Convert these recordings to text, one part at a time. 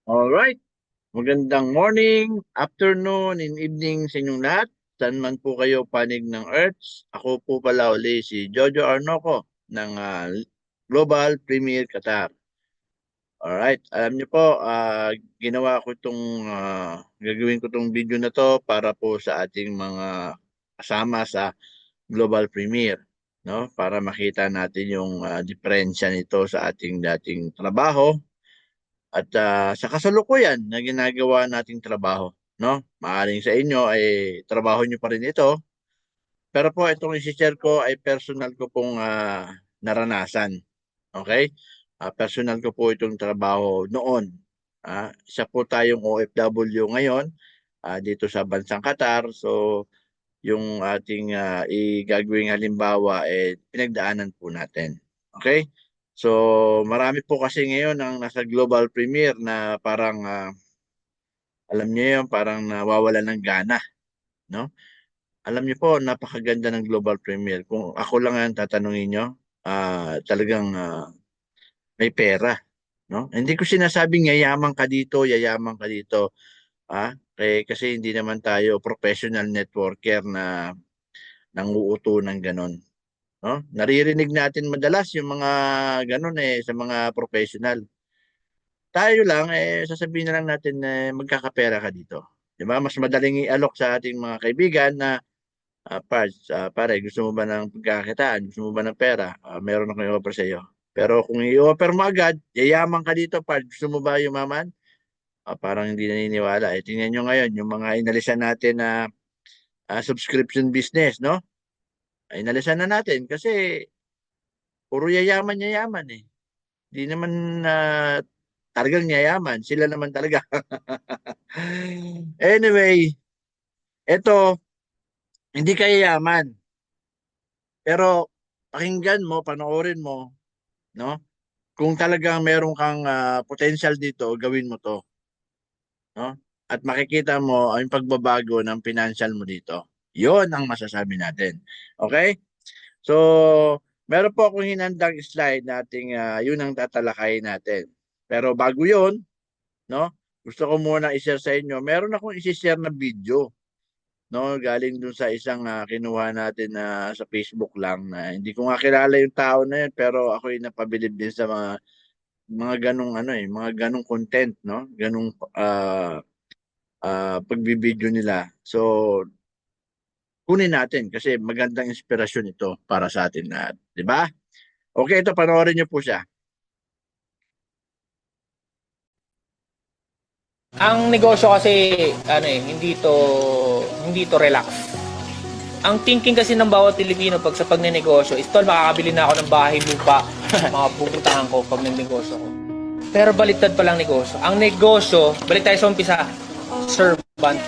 Alright, magandang morning, afternoon, and evening sa inyong lahat. Saan man po kayo panig ng Earth. Ako po pala uli si Jojo Arnoco ng Global Premier Qatar. Alright, alam niyo po, ginawa ko gagawin ko itong video na to para po sa ating mga kasama sa Global Premier. No? Para makita natin yung diferensya nito sa ating dating trabaho at sa kasalukuyan na ginagawa nating trabaho, no? Maaring sa inyo ay trabaho nyo pa rin ito, pero po itong i-share ko ay personal ko pong naranasan. Okay? Personal ko po itong trabaho noon. Isa po tayong OFW ngayon dito sa bansang Qatar. So, yung ating igagawing halimbawa pinagdaanan po natin. Okay? So, marami po kasi ngayon ang nasa global premiere na parang alam niyo yun, parang nawawala ng gana, no? Alam niyo po, napakaganda ng global premiere. Kung ako lang ang tatanungin niyo, talagang may pera, no? Hindi ko sinasabing yayaman ka dito, yayaman ka dito, kasi hindi naman tayo professional networker na nanguuto ng ganon. No? Naririnig natin madalas yung mga ganun sa mga professional. Tayo lang, sasabihin na lang natin na magkakapera ka dito. Di ba? Mas madaling i-alok sa ating mga kaibigan na, pare, gusto mo ba ng pagkakitaan? Gusto mo ba ng pera? Meron akong i-offer sa iyo. Pero kung i-offer mo agad, yayaman ka dito, par. Gusto mo ba yumaman? Parang hindi naniniwala. Tingnan nyo ngayon, yung mga inalisan natin na subscription business, no? Inalisan na natin kasi puro yayaman eh. Di naman talagang yayaman. Sila naman talaga. Anyway, eto, hindi ka yayaman. Pero pakinggan mo, panoorin mo, no? Kung talagang meron kang potential dito, gawin mo to, no? At makikita mo ang pagbabago ng financial mo dito. Yon ang masasabi natin. Okay? So, meron po akong hinandang slide nating yun ang tatalakayin natin. Pero bago yun, no? Gusto ko muna i-share sa inyo. Meron akong i-share na video, no? Galing dun sa isang kinuha natin na sa Facebook lang na hindi ko nga kilala yung tao na yun pero ako yung napabilib din sa mga ganong mga ganong content, no? Ganong pagbibideo nila. So, kunin natin kasi magandang inspirasyon ito para sa atin lahat, di ba? Okay, ito panoorin niyo po siya. Ang negosyo kasi hindi to relax. Ang thinking kasi ng bawat Pilipino pag sa pagnenegosyo is tol makakabili na ako ng bahay lupa, mga pupuntahan ko pag nagnegosyo ko. Pero baliktad pa lang negosyo. Ang negosyo, balik tayo sa umpisa, servant.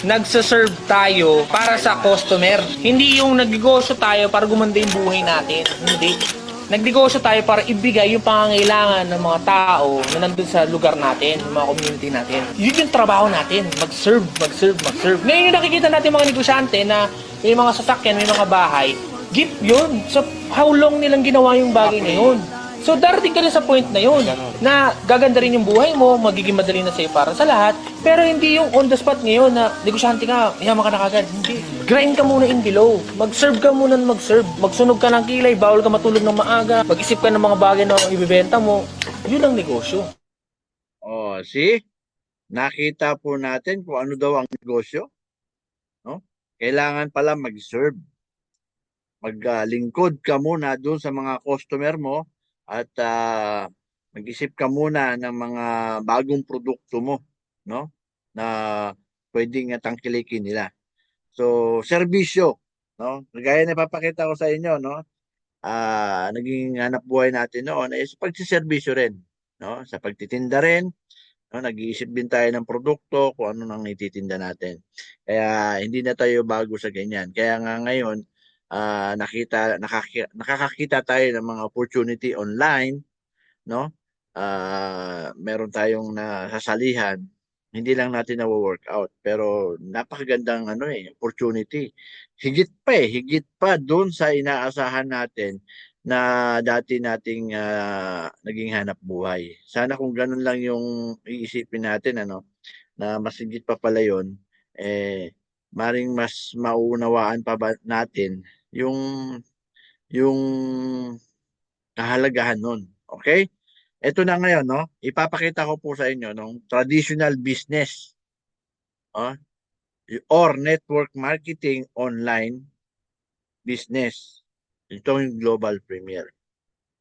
Nagsaserve tayo para sa customer. Hindi yung nagnegosyo tayo para gumanda yung buhay natin. Hindi. Nagnegosyo tayo para ibigay yung pangangailangan ng mga tao na nandun sa lugar natin, yung mga community natin. Yun yung trabaho natin. Mag-serve, mag-serve, mag-serve. Ngayon yung nakikita natin mga negosyante na may mga sasakyan, may mga bahay. Gift yun. So, how long nilang ginawa yung bagay na yun? So, darating ka rin sa point na yun na gaganda rin yung buhay mo, magiging madali na sa'yo para sa lahat. Pero hindi yung on the spot ngayon na negosyante ka, yaman ka na kagad. Hindi. Grind ka muna in below. Mag-serve ka muna ng mag-serve. Magsunog ka ng kilay, bawal ka matulog ng maaga. Mag-isip ka ng mga bagay na ibibenta mo. Yun ang negosyo. Oh, see? Nakita po natin kung ano daw ang negosyo, no? Kailangan pala mag-serve. Maglingkod ka muna doon sa mga customer mo at mag-isip ka muna ng mga bagong produkto mo, no? Na pwedeng tangkilikin nila. So, serbisyo, no? Gaya na papakita ko sa inyo, no? Naging hanap buhay natin noon ay sa pagsiservisyo rin, no? Sa pagtitinda rin, no? Nag-iisip din tayo ng produkto kung ano nang ititinda natin. Kaya hindi na tayo bago sa ganyan. Kaya nga ngayon, nakakakita tayo ng mga opportunity online, no? Meron tayong nasasalihan, hindi lang natin na-workout, pero napakagandang opportunity. Higit pa doon sa inaasahan natin na dati nating naging hanap buhay. Sana kung ganun lang yung iisipin natin, ano, na mas higit pa pala yun, eh, maring mas mauunawaan pa ba natin yung yung kahalagahan nun. Okay? Ito na ngayon, no? Ipapakita ko po sa inyo nung traditional business, oh, or network marketing online business. Ito yung global premier.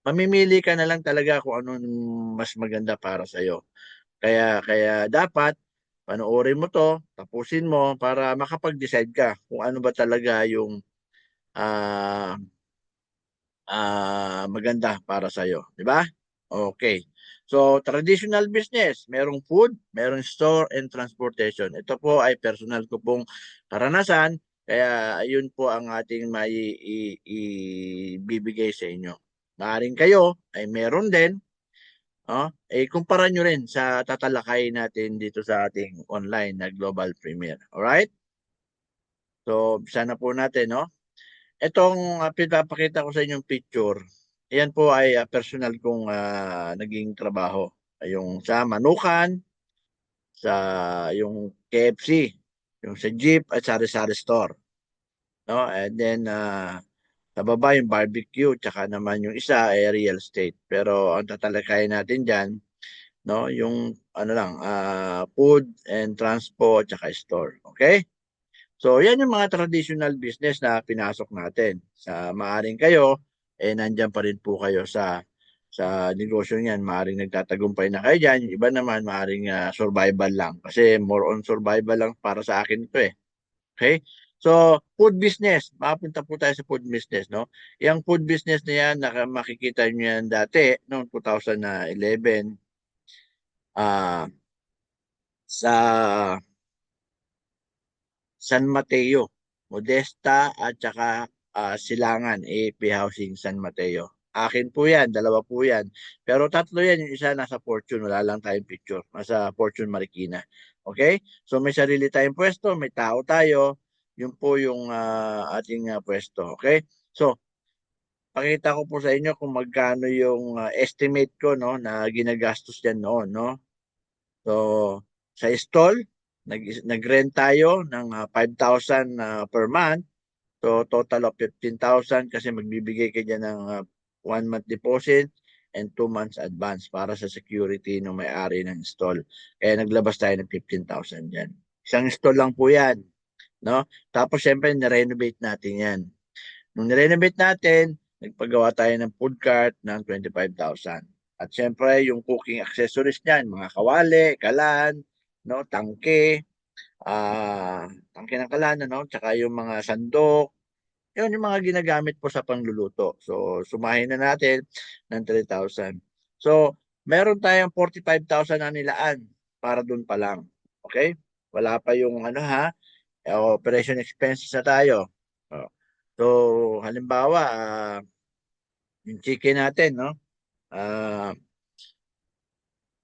Mamimili ka na lang talaga kung ano mas maganda para sa iyo. Kaya dapat panoorin mo 'to, tapusin mo para makapag-decide ka kung ano ba talaga yung ah maganda para sa iyo, di ba? Okay. So, traditional business, merong food, merong store and transportation. Ito po ay personal ko pong karanasan, kaya yun po ang ating ibibigay sa inyo. Maaring kayo ay meron din, kumpara nyo rin sa tatalakay natin dito sa ating online na Global Premier. Alright? So, sana po natin, no? Itong pinapakita ko sa inyong picture, yan po ay personal kong naging trabaho. Yung sa Manukan, sa yung KFC, yung sa Jeep at sari-sari store. No? And then sa baba yung barbecue, tsaka naman yung isa ay real estate. Pero ang tatalakayin natin dyan, no, yung ano lang, food and transport tsaka store. Okay? So, yan yung mga traditional business na pinasok natin. Sa maaring kayo, nandyan pa rin po kayo sa negosyo niyan. Maaring nagtatagumpay na kayo dyan. Yung iba naman, maaring survival lang. Kasi more on survival lang para sa akin ito eh. Okay? So, food business. Makapunta po tayo sa food business, no? Yung food business na yan, makikita nyo yan dati, noong 2011, ah sa San Mateo, Modesta at saka Silangan, AP Housing San Mateo. Akin po yan, dalawa po yan. Pero tatlo yan, yung isa nasa Fortune, wala lang tayong picture. Nasa Fortune Marikina. Okay? So may sarili tayong pwesto, may tao tayo. Yun po yung ating pwesto. Okay? So, pakita ko po sa inyo kung magkano yung estimate ko, no, na ginagastos dyan noon, no? So, sa stall, nag-rent tayo ng 5,000 per month. So, total of 15,000 kasi magbibigay ka dyan ng 1 month deposit and 2 months advance para sa security ng may-ari ng stall. Kaya naglabas tayo ng 15,000 dyan. Isang stall lang po yan. No? Tapos, syempre, nirenovate natin yan. Nung nirenovate natin, nagpagawa tayo ng food cart ng 25,000. At syempre, yung cooking accessories niyan, mga kawali, kalan, no, tangke ng kalan, no, tsaka yung mga sandok, yun yung mga ginagamit po sa pangluluto. So, sumahin na natin ng 3,000. So, meron tayong 45,000 na nilaan para dun pa lang. Okay? Wala pa yung ano ha, operation expenses na tayo. Oh. So, halimbawa, yung chicken natin, no? Ah,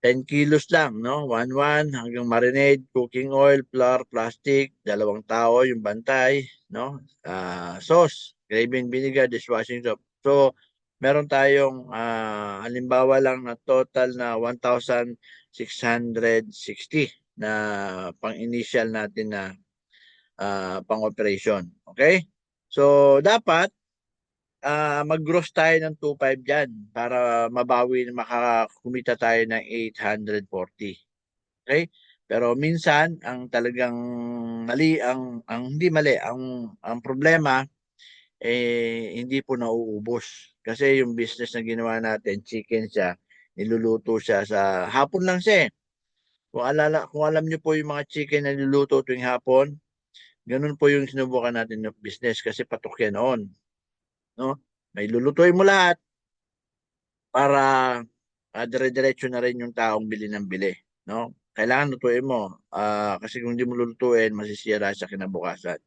10 kilos lang, no? 1-1 hanggang marinade, cooking oil, flour, plastic, 2 tao yung bantay, no? Sauce, gravy and vinegar, dishwashing soap. So, meron tayong halimbawa lang na total na 1,660 na pang-initial natin na pang-operation. Okay? So, dapat mag-gross tayo ng 2,500 dyan para mabawi, makakumita tayo ng 840. Okay? Pero minsan, ang talagang mali, ang hindi mali, ang problema, hindi po nauubos. Kasi yung business na ginawa natin, chicken siya, niluluto siya sa hapon lang siya eh. Kung alam niyo po yung mga chicken na niluluto tuwing hapon, ganun po yung sinubukan natin ng business kasi patok yan noon. No? May lulutuin mo lahat para dire-diretso na rin yung taong bili ng bili. No? Kailangan lutuin mo. Kasi kung hindi mo lulutuin, masisira sa kinabukasan.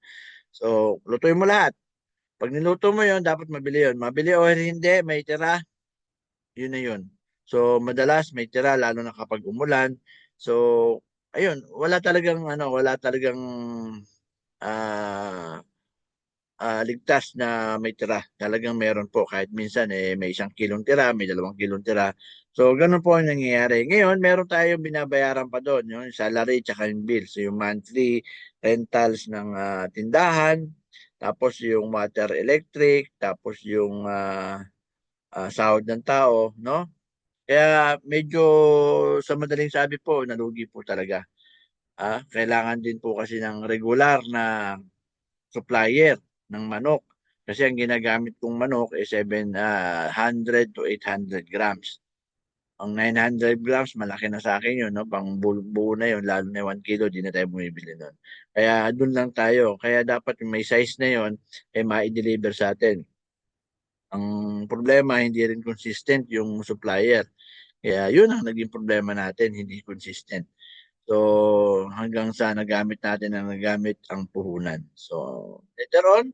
So, lutuin mo lahat. Pag niluto mo yon dapat mabili yon. Mabili o hindi, may tira, yun na yun. So, madalas may tira, lalo na kapag umulan. So, ayun, wala talagang, ah, ligtas na may tira. Talagang meron po kahit minsan may 1 kilong tira, may 2 kilong tira. So ganun po ang nangyayari. Ngayon, meron tayong binabayaran pa doon, yung salary tsaka yung bills, yung monthly rentals ng tindahan, tapos yung water electric, tapos yung sahod ng tao, no? Kaya medyo sa madaling sabi po, nalugi po talaga. Kailangan din po kasi ng regular na supplier ng manok. Kasi ang ginagamit kong manok ay 700 to 800 grams. Ang 900 grams, malaki na sa akin yun, no? Pang buo na yun, lalo na 1 kilo, di na tayo bumibili nun. Kaya doon lang tayo. Kaya dapat yung may size na yun, ma-deliver sa atin. Ang problema, hindi rin consistent yung supplier. Kaya yun ang naging problema natin, hindi consistent. So hanggang sa nagamit ang puhunan. So later on,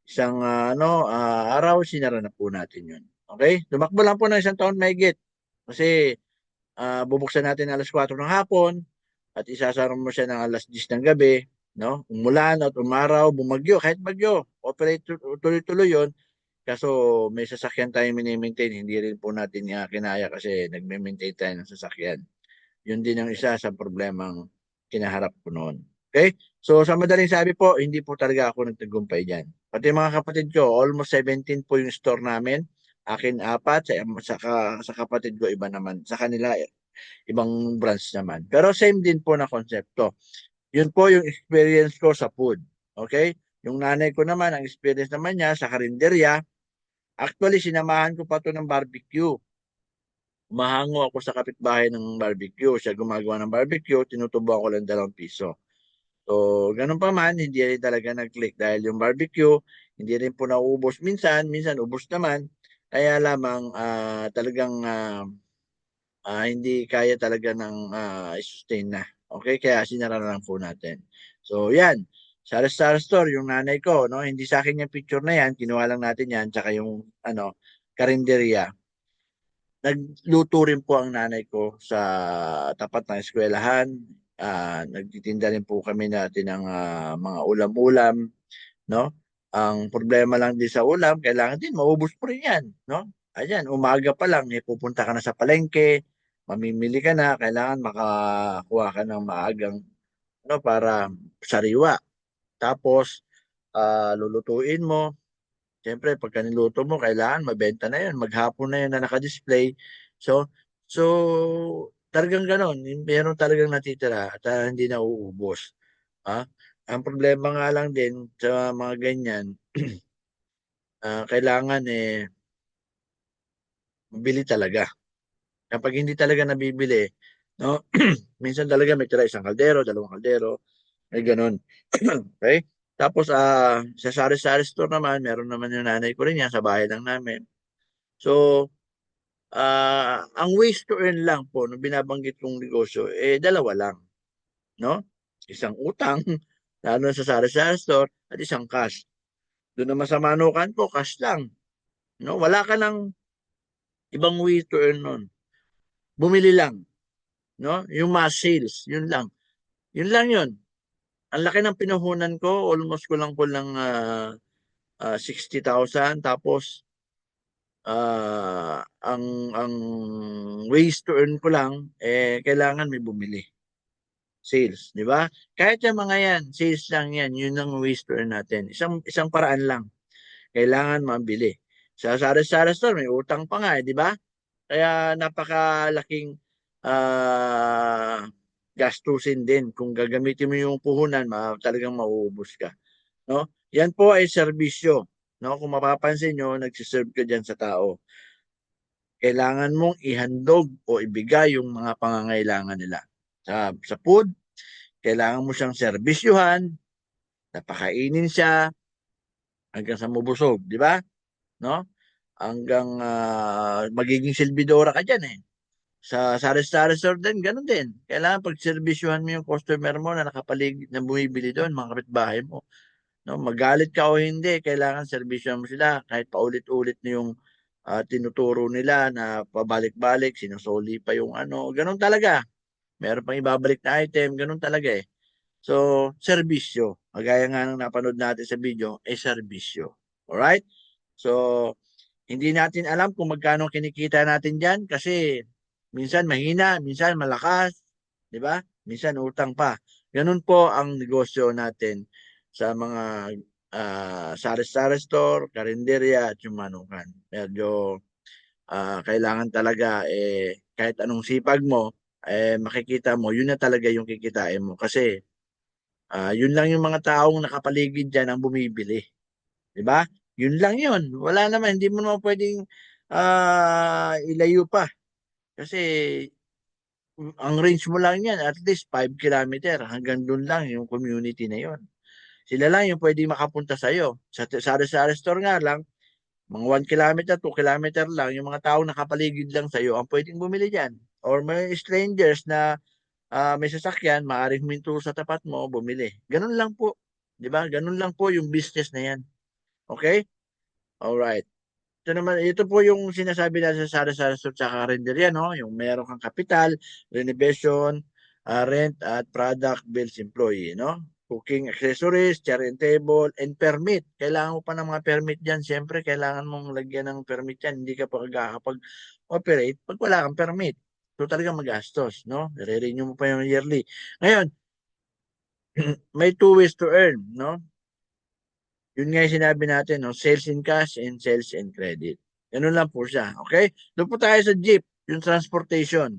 isang araw, sinara na po natin yun. Okay? Tumakbo lang po ng 1 taon mahigit. Kasi bubuksan natin alas 4 ng hapon at isasara mo siya ng alas 10 ng gabi. No? Umulan at umaraw, bumagyo, kahit bagyo, operate tuloy-tuloy yun. Kaso may sasakyan tayo mini-maintain, hindi rin po natin kinaya kasi nagme-maintain tayo ng sasakyan. Yun din ang isa sa problemang kinaharap ko noon. Okay? So sa madaling sabi po, hindi po talaga ako nagtagumpay dyan. Pati mga kapatid ko, almost 17 po yung store namin. Akin 4, sa kapatid ko iba naman. Sa kanila, ibang branch naman. Pero same din po na konsepto. Yun po yung experience ko sa food. Okay? Yung nanay ko naman, ang experience naman niya sa karinderya. Actually, sinamahan ko pa to ng barbecue. Umahango ako sa kapitbahay ng barbecue. Siya gumagawa ng barbecue, tinutubuan ko lang 2 piso. So, ganun pa man, hindi rin talaga nag-click dahil yung barbecue, hindi rin po nauubos. Minsan ubos naman. Kaya lamang talagang hindi kaya talaga ng sustain na. Okay, kaya sinara na lang po natin. So, yan. Sari-sari store, yung nanay ko, no? Hindi sa akin yung picture na yan, kinuha lang natin yan, tsaka yung karinderya. Nagluto rin po ang nanay ko sa tapat ng eskwelahan. Nagtitinda rin po kami natin ng mga ulam-ulam, no? Ang problema lang din sa ulam, kailangan din maubos po rin 'yan, no? Ayan, umaga pa lang pupunta ka na sa palengke, mamimili ka na, kailangan makakuha ka ng maagang para sariwa. Tapos lulutuin mo. Siyempre, pagka niluto mo, kailangan mabenta na yun. Maghapon na yun na nakadisplay. So, talagang ganon. Meron talagang natitira at hindi na uubos. Ha? Ang problema nga lang din sa mga ganyan, kailangan mabili talaga. Kapag hindi talaga nabibili, no? Minsan talaga may tira 1 kaldero, 2 kaldero, may ganon. Okay? Tapos, sa sari-sari store naman, meron naman yung nanay ko rin yan sa bahay lang namin. So, ang ways to earn lang po nung binabanggit kong negosyo, dalawa lang, no? Isang utang, lalo na sa sari-sari store, at isang cash. Doon naman sa manukan ko, cash lang. No? Wala ka ng ibang way to earn nun. Bumili lang. No? Yung mass sales, yun lang. Yun lang yun. Ang laki ng pinuhunan ko, almost kulang-kulang 60,000. Tapos, ang ways to earn ko lang, kailangan may bumili. Sales, di ba? Kahit yung mga yan, sales lang yan, yun ang ways to earn natin. Isang paraan lang. Kailangan mabili. Sa sari-sari store, may utang pa nga, di ba? Kaya napakalaking gastusin din. Kung gagamitin mo yung puhunan, talagang mauubos ka. No? Yan po ay serbisyo. No? Kung mapapansin nyo, nagsiserve ka dyan sa tao. Kailangan mong ihandog o ibigay yung mga pangangailangan nila. Sa food, kailangan mo siyang serbisyuhan, napakainin siya, hanggang sa mabusog, di ba? No? Hanggang magiging silbidora ka dyan eh. Sa sari-sari store din, ganun din. Kailangan pag-serbisyuhan mo yung customer mo na nakapaligid na bumibili doon, mga kapitbahay mo. No? Magalit ka o hindi, kailangan serbisyuhan mo sila kahit paulit-ulit na yung tinuturo nila na pabalik-balik, sinusoli pa yung ganun talaga. Meron pang ibabalik na item, ganun talaga eh. So, serbisyo. Magaya nga ng napanood natin sa video, serbisyo. Alright? So, hindi natin alam kung magkano kinikita natin dyan kasi minsan mahina, minsan malakas, di ba? Minsan utang pa. Ganun po ang negosyo natin sa mga sari-sari store, karinderya at yung manukan. Medyo kailangan talaga kahit anong sipag mo, makikita mo, yun na talaga yung kikitain mo. Kasi yun lang yung mga taong nakapaligid dyan ang bumibili. Di ba? Yun lang yun. Wala naman, hindi mo naman pwedeng ilayo pa. Kasi ang range mo lang yan, at least 5 kilometer. Hanggang doon lang yung community na yun. Sila lang yung pwede makapunta sa'yo. Sa store nga lang, mga 1 kilometer, 2 kilometer lang, yung mga taong nakapaligid lang sa'yo ang pwedeng bumili dyan. Or may strangers na may sasakyan, maaaring huminto sa tapat mo, bumili. Ganun lang po. Di ba? Ganun lang po yung business na yan. Okay? Alright. Ito po yung sinasabi natin sa sari-sari store sa karinderya, no? Yung meron kang kapital, renovation, rent at product bills employee, no? Cooking accessories, chair and table, and permit. Kailangan mo pa ng mga permit dyan. Siyempre, kailangan mong lagyan ng permit yan. Hindi ka pa makakapag-operate pag wala kang permit. So, talaga magastos, no? Re-renew mo pa yung yearly. Ngayon, may two ways to earn, no? Yun nga yung sinabi natin, no? Sales in cash and sales in credit. Ganun lang po siya. Okay? Doon po tayo sa jeep, yung transportation.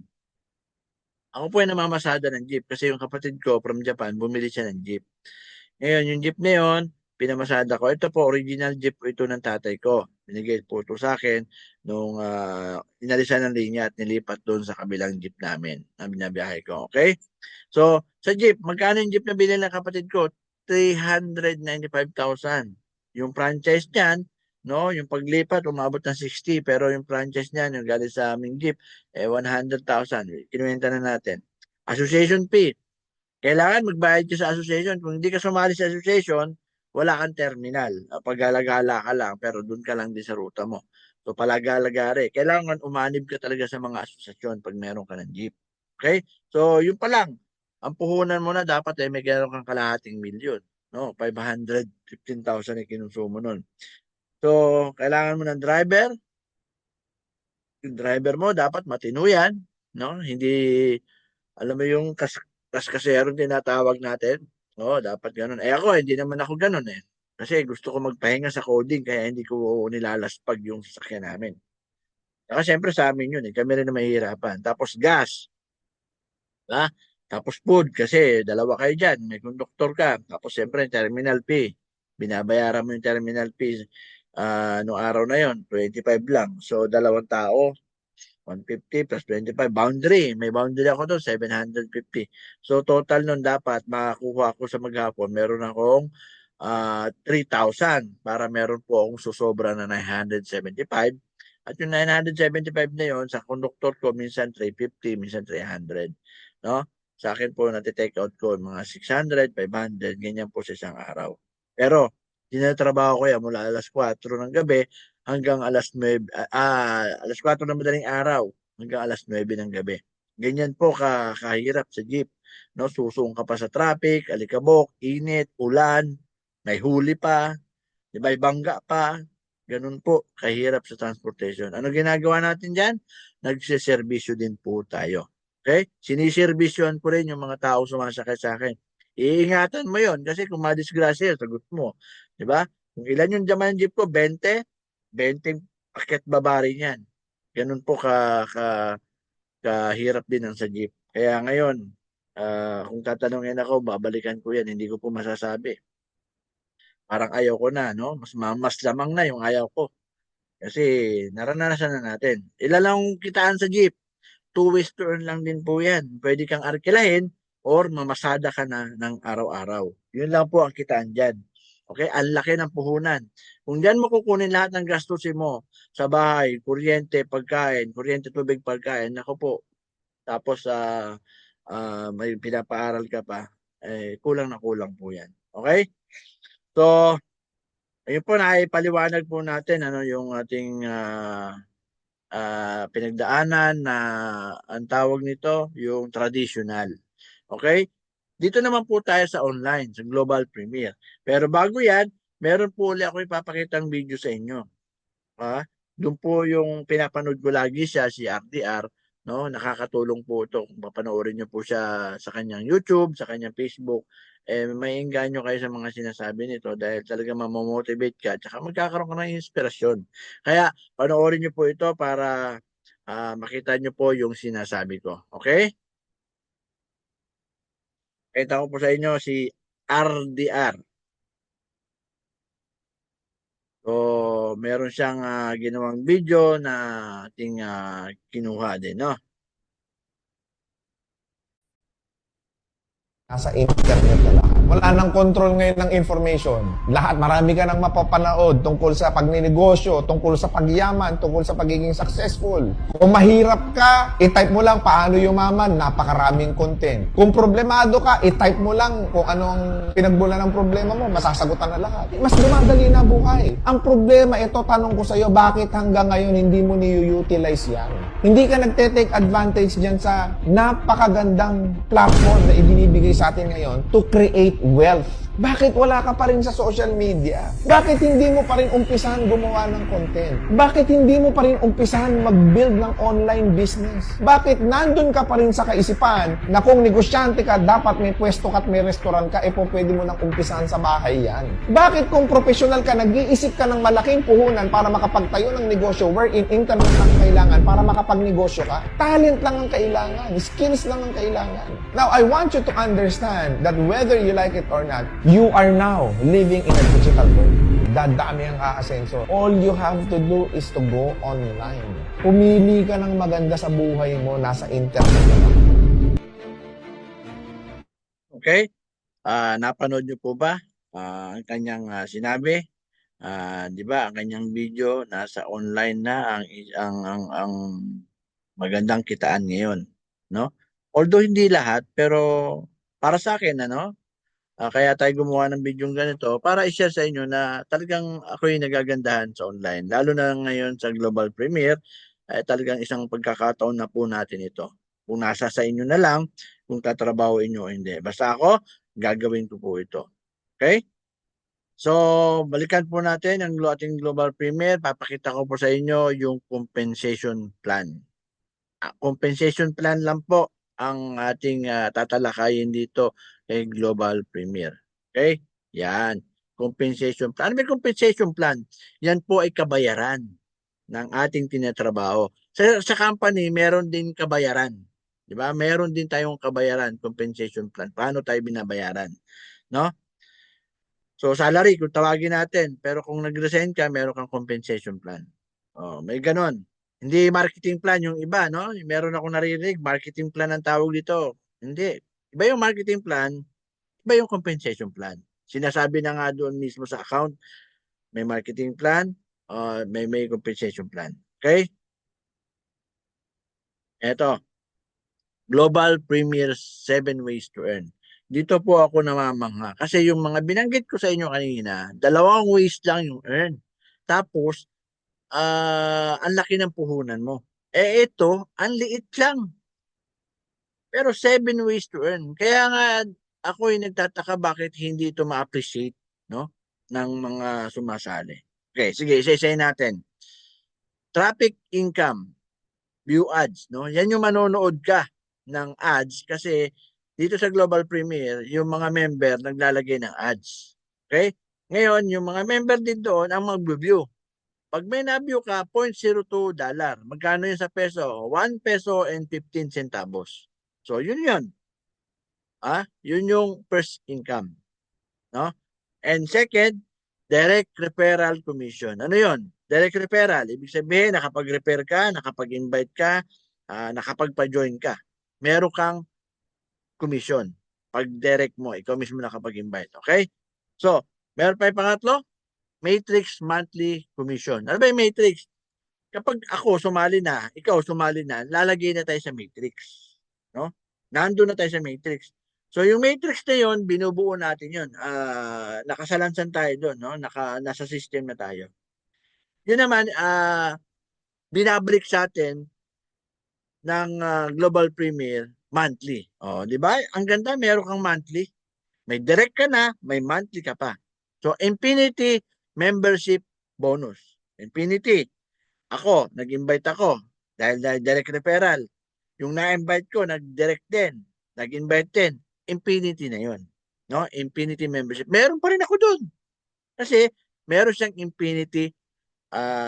Ako po ay namamasada ng jeep kasi yung kapatid ko from Japan, bumili siya ng jeep. Ngayon, yung jeep na yun, pinamasada ko. Ito po, original jeep po ito ng tatay ko. Binigay po ito sa akin nung inalisan ng linya at nilipat doon sa kabilang jeep namin na binabiyahe ko. Okay? So, sa jeep, magkano yung jeep na binili ng kapatid ko? 395,000. Yung franchise niyan, no, yung paglipat umabot ng 60 pero yung franchise niyan yung galing sa aming jeep 100,000. Kinuwenta na natin. Association fee. Kailangan magbayad ka sa association. Kung hindi ka sumali sa association, wala kang terminal. Paggalagala ka lang pero doon ka lang din sa ruta mo. So palagalagari. Kailangan umanib ka talaga sa mga asosasyon pag meron ka ng jeep. Okay? So yun pa lang. Ang puhunan mo na dapat may meron kang kalahating milyon. No, 515,000 ay kinonsumo nun. So, kailangan mo ng driver. Yung driver mo dapat matino yan. No? Hindi, alam mo yung kaskasero tinatawag natin. Oo, dapat ganun. Ako, hindi naman ako ganun eh. Kasi gusto ko magpahinga sa coding kaya hindi ko nilalaspag yung sasakyan namin. Saka siyempre sa amin yun eh. Kami rin na mahihirapan. Tapos gas. Ha? Tapos food kasi dalawa kayo dyan. May conductor ka. Tapos siyempre terminal fee. Binabayaran mo yung terminal fee noong araw na yon 25 lang. So dalawang tao, 150 plus 25. Boundary. May boundary ako doon, 750. So total nun dapat makakuha ko sa maghapon. Meron akong 3,000 para meron po akong susobra na 975. At yung 975 na yon sa conductor ko, minsan 350, minsan 300. No? Sa akin po, nati-take out ko mga 600, 500, ganyan po sa isang araw. Pero, tinatrabaho ko yan mula alas 4 ng gabi hanggang alas 4 ng madaling araw hanggang alas 9 ng gabi. Ganyan po kahirap sa jeep. No? Susung ka pa sa traffic, alikabok, init, ulan, may huli pa, di ba, bangga pa. Ganun po, kahirap sa transportation. Ano ginagawa natin dyan? Nagsiservisyo din po tayo. Okay? Siniservisyohan ko rin yung mga tao sumasakay sa akin. Iingatan mo yon kasi kung madisgrasya, sagot mo. Di ba? Kung ilan yung jaman ng jeep ko, 20, 20 paket babari niyan. Ganun po kahirap din ang sa jeep. Kaya ngayon, kung tatanungin ako, babalikan ko yan. Hindi ko po masasabi. Parang ayaw ko na, no? Mas lamang na yung ayaw ko. Kasi naranasan na natin. Ilan lang kitaan sa jeep. Two ways to earn lang din po yan. Pwede kang arkilahin or mamasada ka na ng araw-araw. Yun lang po ang kitaan dyan. Okay? Ang laki ng puhunan. Kung dyan mo kukunin lahat ng gastusin mo sa bahay, kuryente, tubig, pagkain, ako po. Tapos may pinapaaral ka pa, kulang na kulang po yan. Okay? So, ayun po, naipaliwanag po natin ano yung ating pinagdaanan na ang tawag nito, yung traditional. Okay? Dito naman po tayo sa online, sa Global Premiere. Pero bago yan, meron po ulit ako ipapakitang video sa inyo. Doon po yung pinapanood ko lagi siya, si RDR, no? Nakakatulong po ito kung papanoorin niyo po siya sa kanyang YouTube, sa kanyang Facebook. May engganyo kayo sa mga sinasabi nito dahil talaga mamomotivate ka at saka magkakaroon ka ng inspirasyon. Kaya panoorin niyo po ito para makita niyo po yung sinasabi ko. Okay? Kita ko po sa inyo si RDR. So, meron siyang ginawang video na ating kinuha din, no? Nasa internet na lahat. Wala nang control ngayon ng information. Lahat, marami ka nang mapapanood tungkol sa pagninegosyo, tungkol sa pagyaman, tungkol sa pagiging successful. Kung mahirap ka, i-type mo lang paano yumaman, napakaraming content. Kung problemado ka, i-type mo lang kung anong pinagbulan ng problema mo, masasagutan na lahat. Mas dumadali na buhay. Ang problema, ito tanong ko sa'yo, bakit hanggang ngayon hindi mo ni-utilize yan? Hindi ka nagte-take advantage dyan sa napakagandang platform na ibinibigay sa atin ngayon to create wealth. Bakit wala ka pa rin sa social media? Bakit hindi mo pa rin umpisahan gumawa ng content? Bakit hindi mo pa rin umpisahan mag-build ng online business? Bakit nandun ka pa rin sa kaisipan na kung negosyante ka, dapat may pwesto ka at may restaurant ka, pwede mo nang umpisahan sa bahay yan? Bakit kung professional ka, nag-iisip ka ng malaking puhunan para makapagtayo ng negosyo wherein internet lang ang kailangan para makapagnegosyo ka? Talent lang ang kailangan. Skills lang ang kailangan. Now, I want you to understand that whether you like it or not, you are now living in a digital world. Dadami ang aasenso. All you have to do is to go online. Pumili ka ng maganda sa buhay mo, nasa internet na lang. Okay? Napanood niyo po ba ang kanyang sinabi? Di ba, ang kanyang video nasa online na ang magandang kitaan ngayon, no? Although hindi lahat, pero para sa akin, ano, kaya tayo gumawa ng video ganito para i-share sa inyo na talagang ako yung nagagandahan sa online. Lalo na ngayon sa Global Premiere, talagang isang pagkakataon na po natin ito. Kung nasa sa inyo na lang, kung tatrabahoin nyo o hindi. Basta ako, gagawin ko po ito. Okay? So, balikan po natin ang ating Global Premiere. Papakita ko po sa inyo yung compensation plan. Compensation plan lang po ang ating tatalakayin dito kay Global Premier. Okay? Yan. Compensation plan. Ano may compensation plan? Yan po ay kabayaran ng ating tinatrabaho. Sa company, meron din kabayaran. Di ba? Meron din tayong kabayaran, compensation plan. Paano tayo binabayaran? No? So, salary, kung tawagin natin. Pero kung nag-resign ka, meron kang compensation plan. Oh, may ganon. Hindi marketing plan yung iba, no? Meron ako naririnig, marketing plan ang tawag dito. Hindi. Iba yung marketing plan, iba yung compensation plan. Sinasabi na nga doon mismo sa account, may marketing plan, may compensation plan. Okay? Eto, Global Premier 7 Ways to Earn. Dito po ako namamangha. Kasi yung mga binanggit ko sa inyo kanina, 2 ways lang yung earn. Tapos, ang laki ng puhunan mo. Ito, ang liit lang. Pero 7 ways to earn. Kaya nga ako ay nagtataka bakit hindi ito ma-appreciate, no, ng mga sumasali. Okay, sige, isa-isayin natin. Traffic income, view ads, no? Yan yung manonood ka ng ads kasi dito sa Global Premier, yung mga member naglalagay ng ads. Okay? Ngayon, yung mga member din doon ang mag-view. Pag may na-view ka, $0.02. Magkano yun sa peso? 1 peso and 15 centavos. So, yun yun. Yun yung first income. No? And second, direct referral commission. Ano yun? Direct referral. Ibig sabihin, nakapag-refer ka, nakapag-invite ka, nakapagpa-join ka. Meron kang commission. Pag direct mo, ikaw mismo nakapag-invite. Okay? So, meron pa yung pangatlo, Matrix Monthly Commission. Ano ba yung Matrix? Kapag ako sumali na, ikaw sumali na, lalagay na tayo sa Matrix. No? Nandun na tayo sa Matrix. So yung Matrix na yun, binubuo natin yun. Nakasalansan tayo doon. No? Nasa system na tayo. Yun naman, binabrik sa atin ng Global Premier monthly. O, di ba? Ang ganda, meron kang monthly. May direct ka na, may monthly ka pa. So, Infinity membership bonus. Infinity. Ako, nag-invite ako dahil direct referral. Yung na-invite ko, nag-direct din. Nag-invite din. Infinity na yun. No? Infinity membership. Meron pa rin ako dun. Kasi, meron siyang Infinity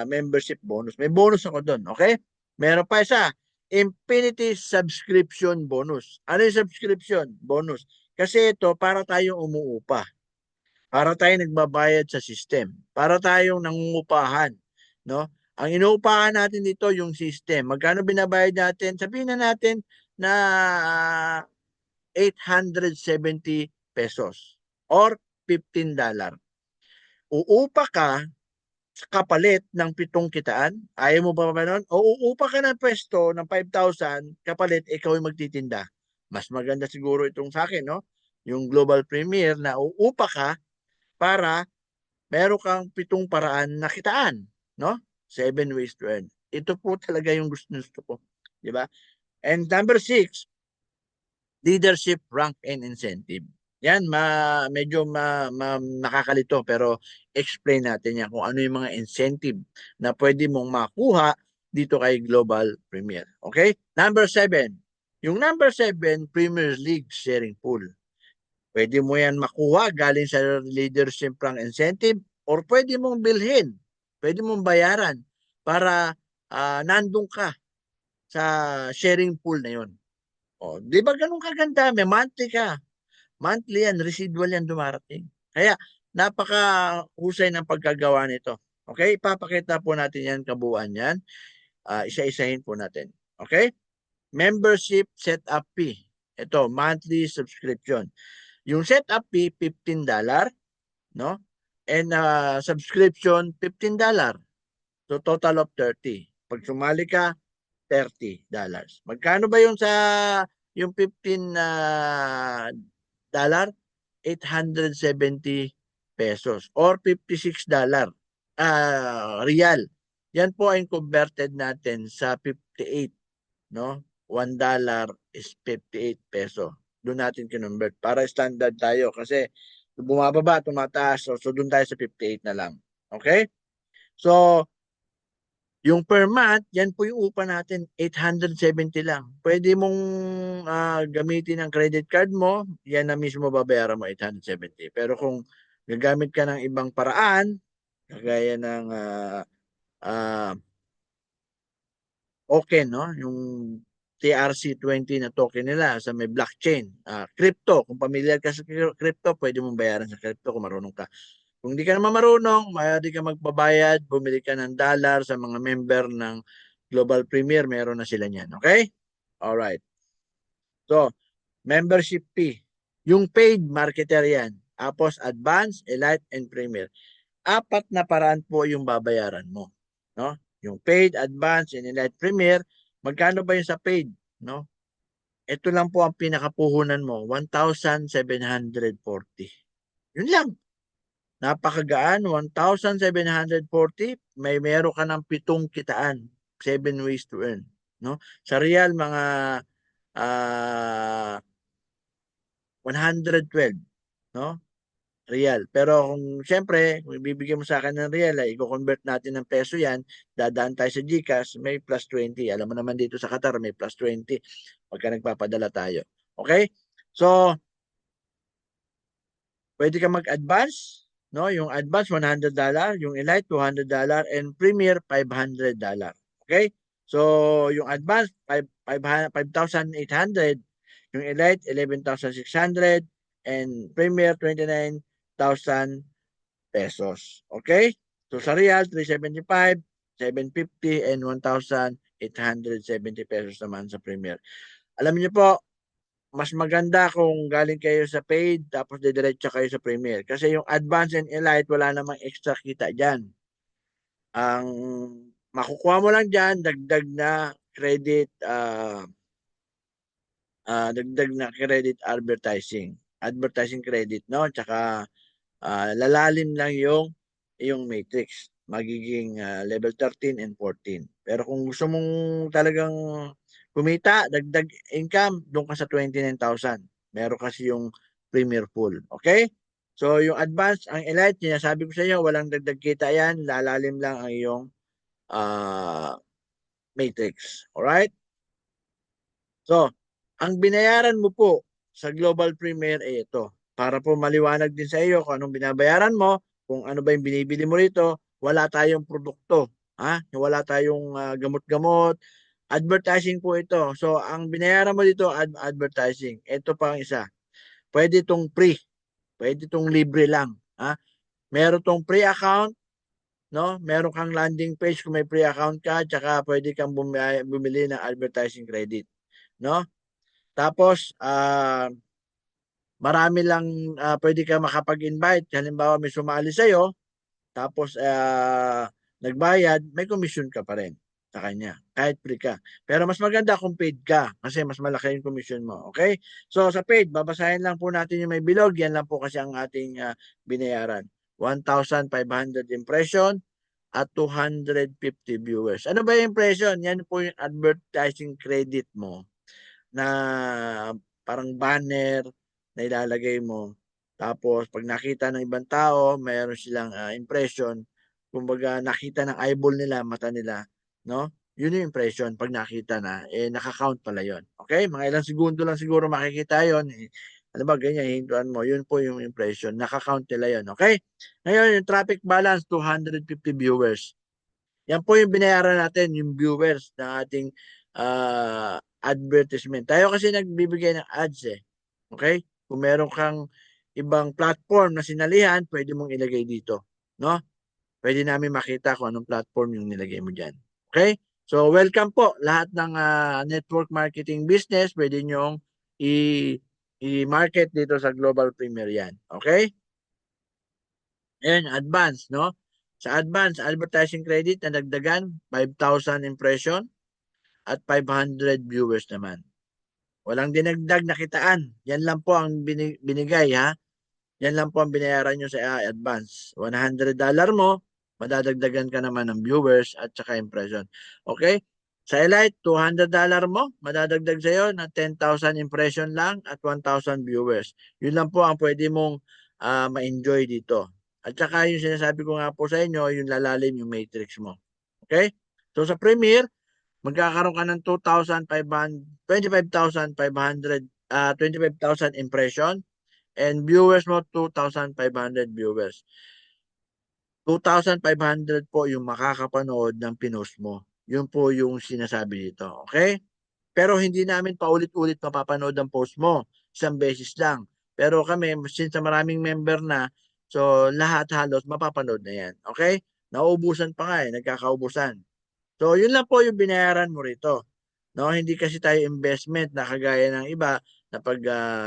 membership bonus. May bonus ako dun. Okay? Meron pa isa. Infinity subscription bonus. Ano yung subscription bonus? Kasi ito, para tayong umuupa. Para tayong nagbabayad sa system. Para tayong nangungupahan. No? Ang inuupahan natin dito yung system. Magkano binabayad natin? Sabihin na natin na 870 pesos or $15. Uupa ka sa kapalit ng 7 kitaan. Ayaw mo ba nun? O uupa ka ng pwesto ng 5,000 kapalit, ikaw ay magtitinda. Mas maganda siguro itong sa akin, no? Yung Global Premier na uupa ka para meron kang 7 paraan na kitaan, no? 7 ways to earn. Ito po talaga yung gusto ko. Di ba? And number 6, leadership rank and incentive. Yan, medyo nakakalito pero explain natin yan kung ano yung mga incentive na pwede mong makuha dito kay Global Premier. Okay? Number 7. Yung number 7, Premier League Sharing Pool. Pwede mo yan makuha galing sa leadership rank incentive or pwede mong bilhin. Pwede mong bayaran para nandun ka sa sharing pool na yun. O, di ba ganun kaganda? May monthly ka. Monthly yan, residual yan dumarating. Kaya, napaka-husay ng pagkagawa nito. Okay? Ipapakita po natin yan, kabuuan yan. Isa-isahin po natin. Okay? Membership setup fee. Ito, monthly subscription. Yung setup fee, $15, no? And subscription, $15. So, total of 30. Pag sumali ka, $30. Magkano ba yung sa yung 15 dollar? 870 pesos or $56 real. Yan po ay converted natin sa 58, no? $1 is 58 peso. Doon natin kinonvert para standard tayo kasi bumababa, tumataas. So doon tayo sa 58 na lang. Okay? So, yung per month, yan po yung upa natin, 870 lang. Pwede mong gamitin ang credit card mo, yan na mismo babayaran mo, 870. Pero kung gagamit ka ng ibang paraan, kagaya ng uh, token, no? Yung TRC20 na token nila sa may blockchain, crypto, kung familiar ka sa crypto, pwede mong bayaran sa crypto kung marunong ka. Kung hindi ka naman marunong, maaari ka magbabayad, bumili ka ng dollar sa mga member ng Global Premier, meron na sila niyan. Okay? Alright. So, membership fee. Yung paid marketer yan. Tapos advance, elite, and premier. 4 na paraan po yung babayaran mo. No? Yung paid, advance, and elite, premier. Magkano ba yung sa paid? No? Ito lang po ang pinakapuhunan mo, 1,740. Yun lang. Napakagaan, 1,740, meron ka ng 7 kitaan, 7 ways to earn. No? Sa real, mga 112, no? Real. Pero kung siyempre, kung ibibigay mo sa akin ng real, ay i-convert natin ng peso yan, dadaan tayo sa GCash, may plus 20. Alam mo naman dito sa Qatar, may plus 20 pagka nagpapadala tayo. Okay? So, pwede ka mag-advance, no? Yung advance $100, yung elite $200, and premier $500. Okay? So, yung advance 5,800, yung elite 11,600, and premier 29,000 pesos. Okay? So, sa real 375, 750, and 1,870 pesos naman sa premier. Alam niyo po, mas maganda kung galing kayo sa paid tapos didiretso kayo sa premier. Kasi yung advance and elite, wala namang extra kita dyan. Ang makukuha mo lang dyan, dagdag na credit, dagdag na credit advertising. Advertising credit, no? Tsaka lalalim lang yung matrix. Magiging level 13 and 14. Pero kung gusto mong talagang kumita, dagdag income, doon ka sa 29,000. Meron kasi yung Premier Pool. Okay? So, yung advance, ang elite, sinasabi ko sa inyo, walang dagdag kita yan, lalalim lang ang iyong matrix. Alright? So, ang binayaran mo po sa Global Premier ay ito. Para po maliwanag din sa iyo kung anong binabayaran mo, kung ano ba yung binibili mo rito, wala tayong produkto. Ha? Wala tayong gamot-gamot. Advertising po ito. So, ang binayaran mo dito, advertising. Ito pa ang isa. Pwede itong free. Pwede itong libre lang. Ha? Meron itong free account, no? Meron kang landing page kung may free account ka, tsaka pwede kang bumili ng advertising credit, no? Tapos, marami lang pwede ka makapag-invite. Halimbawa, may sumali sa'yo, tapos nagbayad, may commission ka pa rin sa kanya, kahit free ka. Pero mas maganda kung paid ka kasi mas malaki yung commission mo. Okay? So sa paid, babasahin lang po natin yung may bilog. Yan lang po kasi ang ating binayaran. 1,500 impression at 250 viewers. Ano ba yung impression? Yan po yung advertising credit mo na parang banner na ilalagay mo. Tapos, pag nakita ng ibang tao, mayroon silang impression. Kumbaga, nakita ng eyeball nila, mata nila, no? Yun yung impression. Pag nakita na, nakakount pala yun. Okay? Mga ilang segundo lang siguro makikita yun. Ano ba, ganyan, hintuan mo. Yun po yung impression. Nakakount nila yun. Okay? Ngayon, yung traffic balance, 250 viewers. Yan po yung binayaran natin, yung viewers ng ating advertisement. Tayo kasi nagbibigay ng ads eh. Okay? Kung meron kang ibang platform na sinalihan, pwede mong ilagay dito. No? Pwede namin makita kung anong platform yung nilagay mo dyan. Okay? So, welcome po. Lahat ng network marketing business, pwede nyong i-market dito sa Global Premier yan. Okay? Ayan, advance, no? Sa advance, advertising credit na dagdagan, 5,000 impression at 500 viewers naman. Walang dinagdag na kitaan. Yan lang po ang binigay, ha? Yan lang po ang binayaran nyo sa advance. $100 mo, madadagdagan ka naman ng viewers at saka impression. Okay? Sa Elite, $200 mo, madadagdag sa'yo na 10,000 impression lang at 1,000 viewers. Yun lang po ang pwede mong ma-enjoy dito. At saka yung sinasabi ko nga po sa inyo, yung lalalim yung matrix mo. Okay? So sa Premier, magkakaroon ka ng 25,000 impression and viewers mo 2,500 viewers. 2,500 po yung makakapanood ng pinost mo. Yun po yung sinasabi dito. Okay? Pero hindi namin paulit-ulit mapapanood ang post mo. Isang beses lang. Pero kami, since maraming member na, so lahat halos mapapanood na yan. Okay? Nauubusan pa nga eh. Nagkakaubusan. So, yun lang po yung binayaran mo rito. No, hindi kasi tayo investment na kagaya ng iba na pag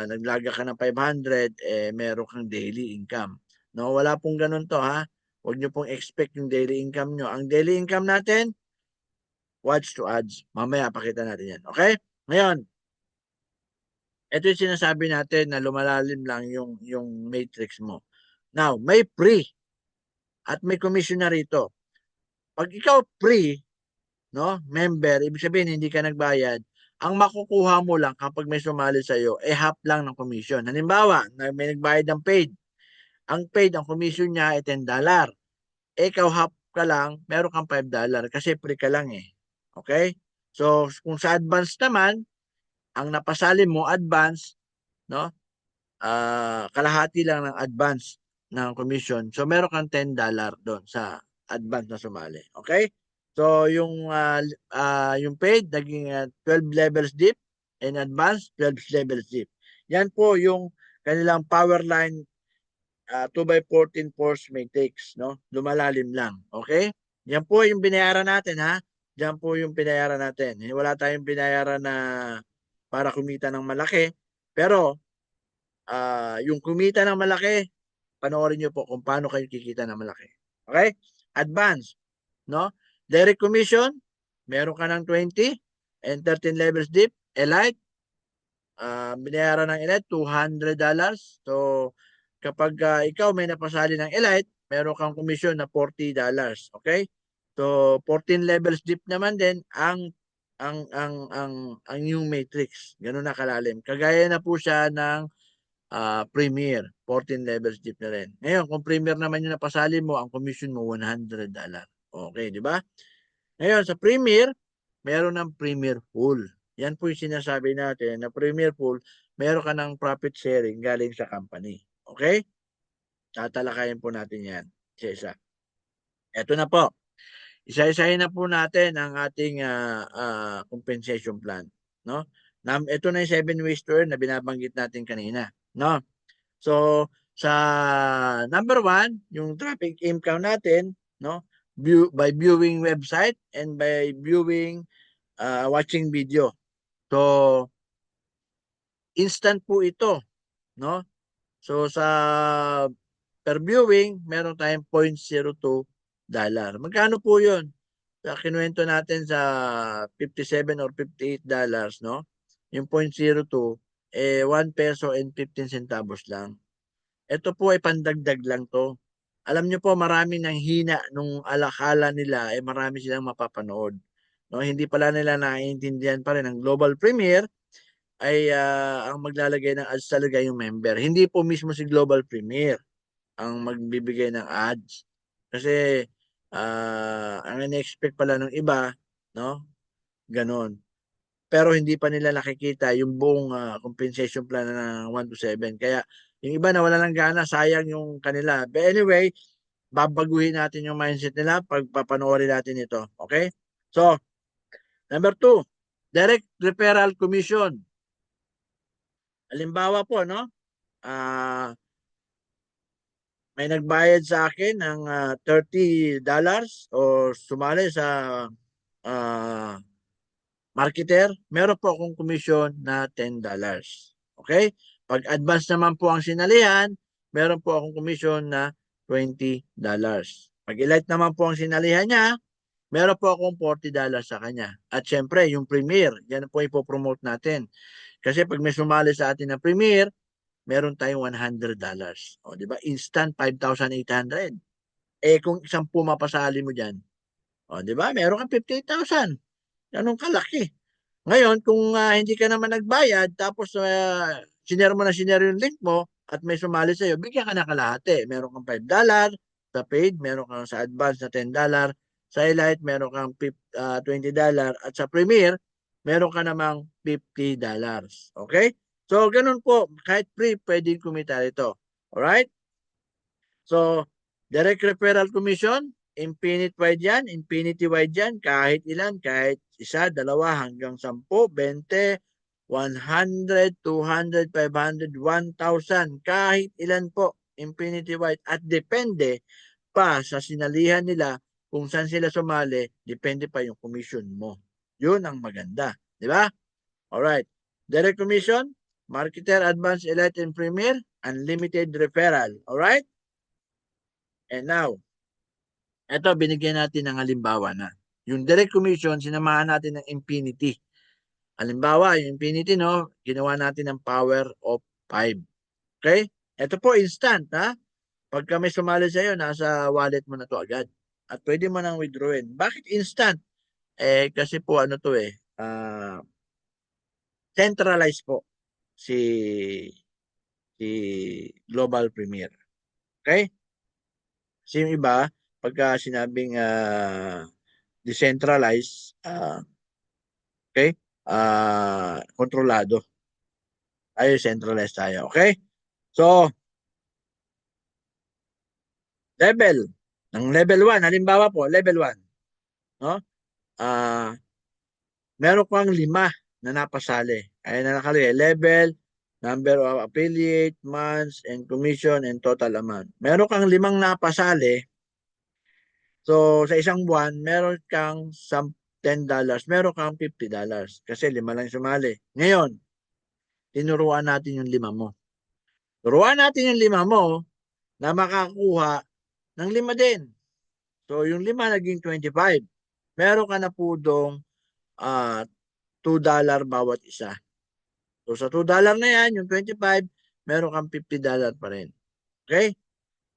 naglaga ka ng 500, meron kang daily income. No, wala pong ganun to ha. Huwag nyo pong expect yung daily income nyo. Ang daily income natin, watch to ads. Mamaya pakita natin yan. Okay? Ngayon, ito yung sinasabi natin na lumalalim lang yung matrix mo. Now, may free at may commission na rito. Pag ikaw free, no, member, ibig sabihin hindi ka nagbayad, ang makukuha mo lang kapag may sumali sa iyo half lang ng commission. Halimbawa, may nagbayad ng paid. Ang paid, ang commission niya ay $10. Ikaw half ka lang, meron kang $5 kasi free ka lang eh. Okay? So, kung sa advance naman, ang napasali mo advance, no? Kalahati lang ng advance ng commission. So, meron kang $10 doon sa advance na sumali. Okay? So, yung paid, naging 12 levels deep, and advanced, 12 levels deep. Yan po yung kanilang power line 2x14 force matrix, no? Lumalalim lang. Okay? Yan po yung binayaran natin, ha? Yan po yung binayaran natin. Wala tayong binayaran na para kumita ng malaki. Pero, yung kumita ng malaki, panoorin nyo po kung paano kayo kikita ng malaki. Okay? Advance. No? Direct commission, meron ka ng 20 and 13 levels deep. Elite, binayaran ng Elite, $200. So, kapag ikaw may napasali ng Elite, meron kang commission na $40. Okay? So, 14 levels deep naman din ang ang yung matrix. Ganun na kalalim. Kagaya na po siya ng Premier, 14 levels deep na rin. Ngayon, kung Premier naman yung napasali mo, ang commission mo $100. Okay, di ba? Ngayon, sa Premier, meron ng Premier Pool. Yan po yung sinasabi natin na Premier Pool, meron ka ng profit sharing galing sa company. Okay? Tatalakayin po natin yan. Isa-isa. Ito na po. Isa-isahin na po natin ang ating compensation plan. No? Ito na yung 7 ways to earn na binabanggit natin kanina. No? So, sa number 1, yung traffic income natin, no? By viewing website and by viewing, watching video. So, instant po ito, no? So, sa per viewing, meron tayong $0.02. Magkano po yun? Sa kinuwento natin sa $57 or $58, no? Yung $0.02, 1 peso and 15 centavos lang. Ito po ay pandagdag lang to. Alam nyo po, marami nang hina nung alakala nila, marami silang mapapanood. No, hindi pala nila naiintindihan pa rin ang Global Premier ay ang maglalagay ng ads talaga yung member. Hindi po mismo si Global Premier ang magbibigay ng ads. Kasi ang in-expect pala ng iba, no? Ganon. Pero hindi pa nila nakikita yung buong compensation plan ng 1 to 7. Kaya yung iba na wala ng gana, sayang yung kanila. But anyway, babaguhin natin yung mindset nila pag papanoorin natin ito. Okay? So, number 2, direct referral commission. Halimbawa po, no? May nagbayad sa akin ng $30 o sumali sa marketer, meron po akong commission na $10. Okay? Pag advance naman po ang sinalihan, meron po akong commission na $20. Pag elite naman po ang sinalihan niya, meron po akong $40 sa kanya. At syempre, yung premier, yan po ipopromote natin. Kasi pag may sumali sa atin na premier, meron tayong $100. O, di ba? Instant 5,800. Kung isang pumapasali mo dyan, o, di ba? Meron kang 58,000. Ganun kalaki. Ngayon, kung hindi ka naman nagbayad, tapos sinare mo na sinare yung link mo, at may sumali sa'yo, bigyan ka na kalahati. Meron kang $5 sa paid, meron kang sa advance na $10, sa elite, meron kang $20, at sa premier, meron ka namang $50. Okay? So, ganun po. Kahit free, pwedeng kumita ito. Alright? So, direct referral commission, infinite wide yan, infinity wide yan, kahit ilan, kahit isa, dalawa, hanggang 10, 20, 100, 200, 500, 1,000, kahit ilan po, infinity wide. At depende pa sa sinalihan nila kung saan sila sumali, depende pa yung commission mo. Yun ang maganda. Di ba? Alright. Direct commission, marketer, advance, elite, and premier, unlimited referral. Alright? And now, eto binigyan natin ng halimbawa na. Yung direct commission, sinamahan natin ng infinity. Halimbawa, yung infinity, no, ginawa natin ng power of 5. Okay? Ito po, instant, ha? Pagka may sumali sa'yo, nasa wallet mo na to agad. At pwede mo nang withdrawin. Bakit instant? Kasi po, ano to centralized po si Global Premier. Okay? Kasi yung iba, pagka sinabing decentralized, okay, kontrolado. Tayo, centralized tayo. Okay? So, level. Ng level 1, halimbawa po, level 1. No? Meron kang 5 na napasali. Ayan na nakalagay. Level, number of affiliate, months, and commission, and total amount. Meron kang 5 napasali. So, sa isang buwan, meron kang $10, meron kang $50. Kasi 5 lang sumali. Ngayon, tinuruan natin yung 5 mo. Turuan natin yung 5 mo na makakuha ng 5 din. So, yung 5 naging 25. Meron ka na po dong $2 bawat isa. So, sa $2 na yan, yung 25, meron kang $50 pa rin. Okay?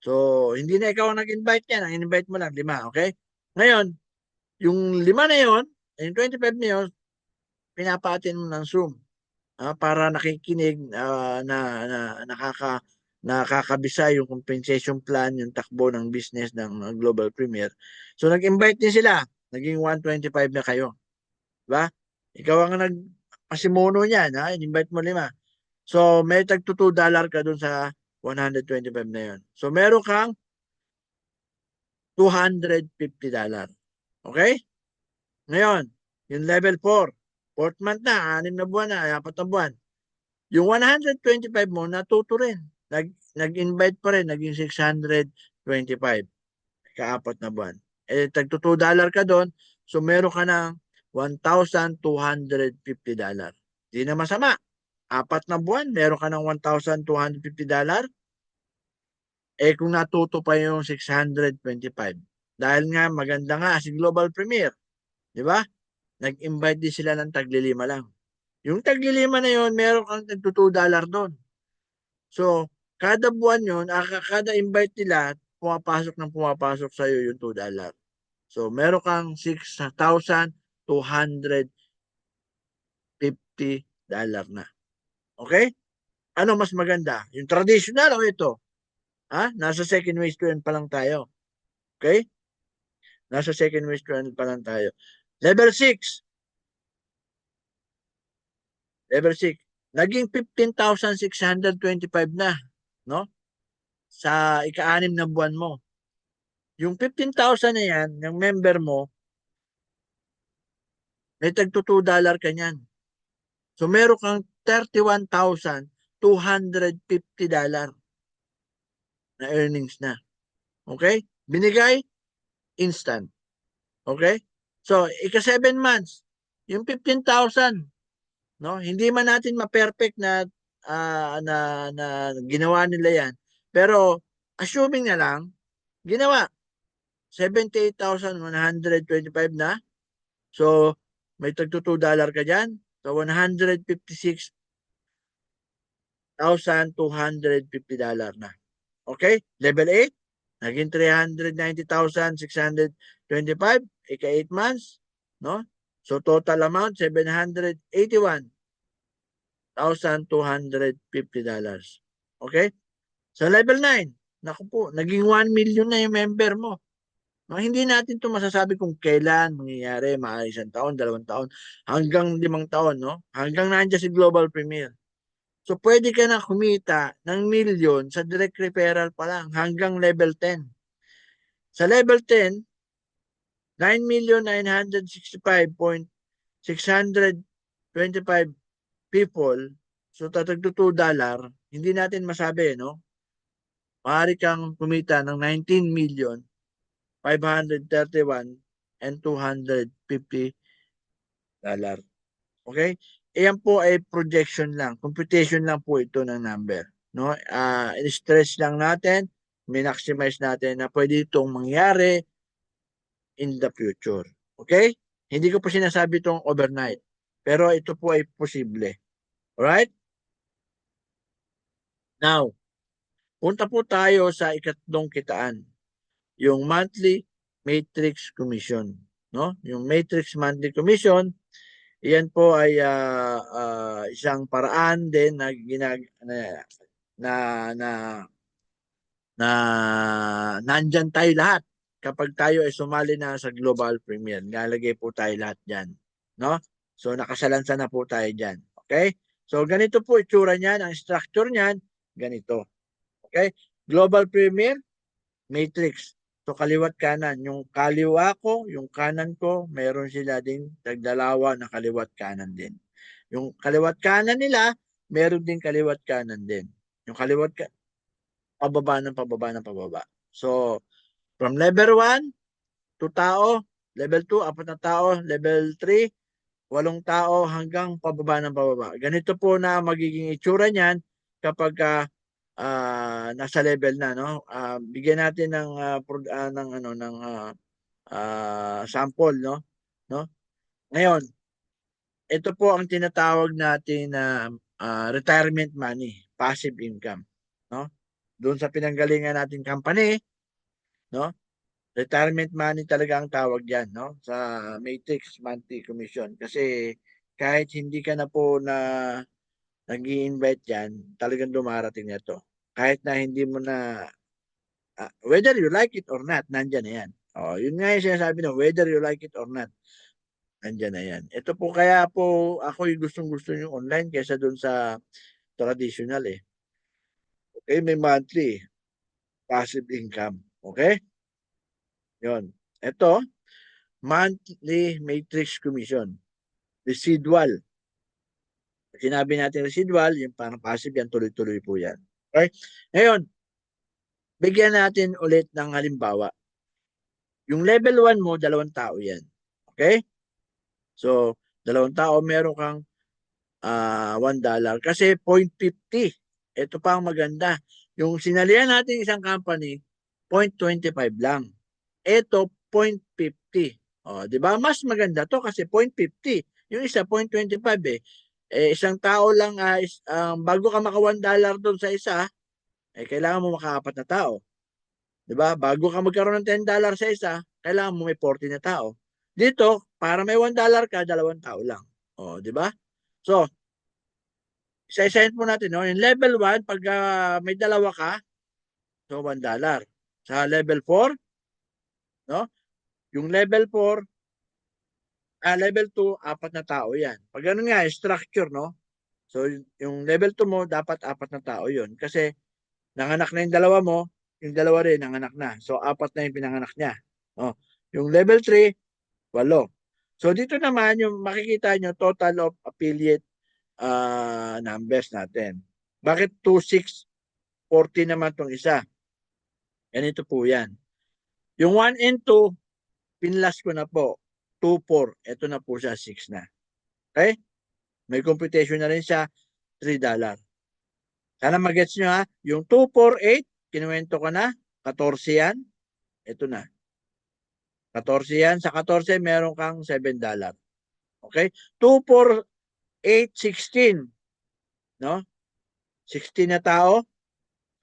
So, hindi na ikaw ang nag-invite yan. Ang invite mo lang, 5. Okay? Ngayon, yung 5 na yun, yung 25 na yun, pinapaatin mo ng Zoom para nakikinig nakakabisa yung compensation plan, yung takbo ng business ng Global Premier. So nag-invite din sila, naging 125 na kayo. Diba? Ikaw ang nagpasimuno niyan, in-invite mo 5. So may tag $2 ka dun sa 125 na yun. So meron kang $250. Okay? Ngayon, yung level 4, fourth month na, 6 na buwan na, 4 na buwan. Yung 125 mo, natuto rin. Nag-invite pa rin, naging 625. Ka-4 na buwan. Eh, tag $2 ka doon, so meron ka ng $1,250. Di na masama. 4 na buwan, meron ka ng $1,250. Eh, kung natuto pa yung 625. Dahil nga, maganda nga si Global Premier. Di ba? Nag-invite din sila ng tagli-5 lang. Yung tagli-5 na yun, meron kang $2 doon. So, kada buwan yun, kada invite nila, pumapasok sa iyo yung $2. So, meron kang $6,250 na. Okay? Ano mas maganda? Yung traditional o ito? Nasa second wage to earn pa lang tayo. Okay? Nasa second wage to earn pa lang tayo. Level 6. Level 6. Naging 15,625 na. No? Sa ika-6 na buwan mo. Yung 15,000 na yan, yung member mo, may tag $2 ka niyan. So meron kang $31,250 na earnings na. Okay? Binigay, instant. Okay? So, ika 7 months, yung 15,000, no? Hindi man natin ma-perfect na ginawa nila yan. Pero, assuming na lang, ginawa. 78,125 na. So, may tag $2 ka dyan. So, $156,250 na. Okay? Level 8, naging 390,625, ika 8 months, no? So, total amount, $781,250. Okay? Sa level 9, naku po, naging 1 million na yung member mo. No, hindi natin to masasabi kung kailan mangyayari, maaari 1 taon, 2 taon, hanggang 5 taon, no? Hanggang nandiyan si Global Premier. So, pwede ka na kumita ng million sa direct referral pa lang hanggang level 10. Sa level 10, 9,965,625 people, so tatagdo $2, hindi natin masabi, no? Maaari kang kumita ng 19,531,250. Okay? Iyan po ay projection lang. Computation lang po ito ng number. No? I-stress lang natin, minmaximize natin na pwede itong mangyari in the future. Okay? Hindi ko po sinasabi itong overnight. Pero ito po ay posible. Alright? Now, punta po tayo sa ikatlong kitaan. Yung monthly matrix commission. No? Yung matrix monthly commission, iyan po ay isang paraan din na na na nandyan tayo lahat kapag tayo ay sumali na sa Global Premier. Nalagay po tayo lahat dyan. No? So, nakasalansa na po tayo dyan. Okay? So, ganito po itsura niyan. Ang structure niyan, ganito. Okay? Global Premier, matrix. So, kaliwat kanan. Yung kaliwa ko, yung kanan ko, meron sila din tagdalawa na kaliwat kanan din. Yung kaliwat kanan nila, meron din kaliwat kanan din. Yung kaliwat pababa ng pababa ng pababa. So, from level 1, 2 tao, level 2, 4 na tao, level 3, 8 tao hanggang pababa ng pababa. Ganito po na magiging itsura niyan kapag nasa level na, no? Bigyan natin ng sample, no? No? Ngayon, ito po ang tinatawag natin na retirement money, passive income, no? Doon sa pinanggalingan natin company, no? Retirement money talaga ang tawag diyan, no? Sa matrix monthly commission kasi kahit hindi ka na po na nag-i-invite yan, talagang dumarating na to. Kahit na hindi mo na, whether you like it or not, nandyan na yan. Oh, yun nga yung sinasabi na, whether you like it or not, nandyan na yan. Ito po kaya po ako yung gustong-gusto yung online kaysa dun sa traditional eh. Okay, may monthly passive income. Okay? Yon. Ito, monthly matrix commission. Residual. Sinabi natin residual, yung parang passive yan, tuloy-tuloy po yan. Okay? Ngayon, bigyan natin ulit ng halimbawa. Yung level 1 mo, 2 tao yan. Okay? So, 2 tao, meron kang $1. Kasi 0.50. Ito pa ang maganda. Yung sinalihan natin isang company, 0.25 lang. Ito, 0.50. O, di ba? Mas maganda to kasi 0.50. Yung isa, 0.25 eh. Isang tao lang, bago ka maka $1 doon sa isa, kailangan mo maka-4 na tao. Di ba? Bago ka magkaroon ng $10 sa isa, kailangan mo may 40 na tao. Dito, para may $1 ka, 2 tao lang. O, di ba? So, isa-isahin po natin, no? Yung level 1, pag may 2 ka, so $1. Sa level 4, no? Yung level 4, level 2, 4 na tao yan. Pag ganun nga, structure, no? So, yung level 2 mo, dapat 4 na tao yun. Kasi, nanganak na yung 2 mo, yung 2 rin, nanganak na. So, 4 na yung pinanganak niya. Oh. Yung level 3, 8. So, dito naman, yung makikita nyo, total of affiliate numbers natin. Bakit 2,640 naman tong isa? Ganito po yan. Yung 1 and 2, pinlas ko na po. 2, 4. Ito na po siya, 6 na. Okay? May computation na rin siya, $3. Sana magets nyo ha. Yung 2, 4, 8, kinuwento ko na. 14 yan. Ito na. 14 yan. Sa 14, meron kang $7. Okay? 2, 4, 8, 16. No? 16 na tao.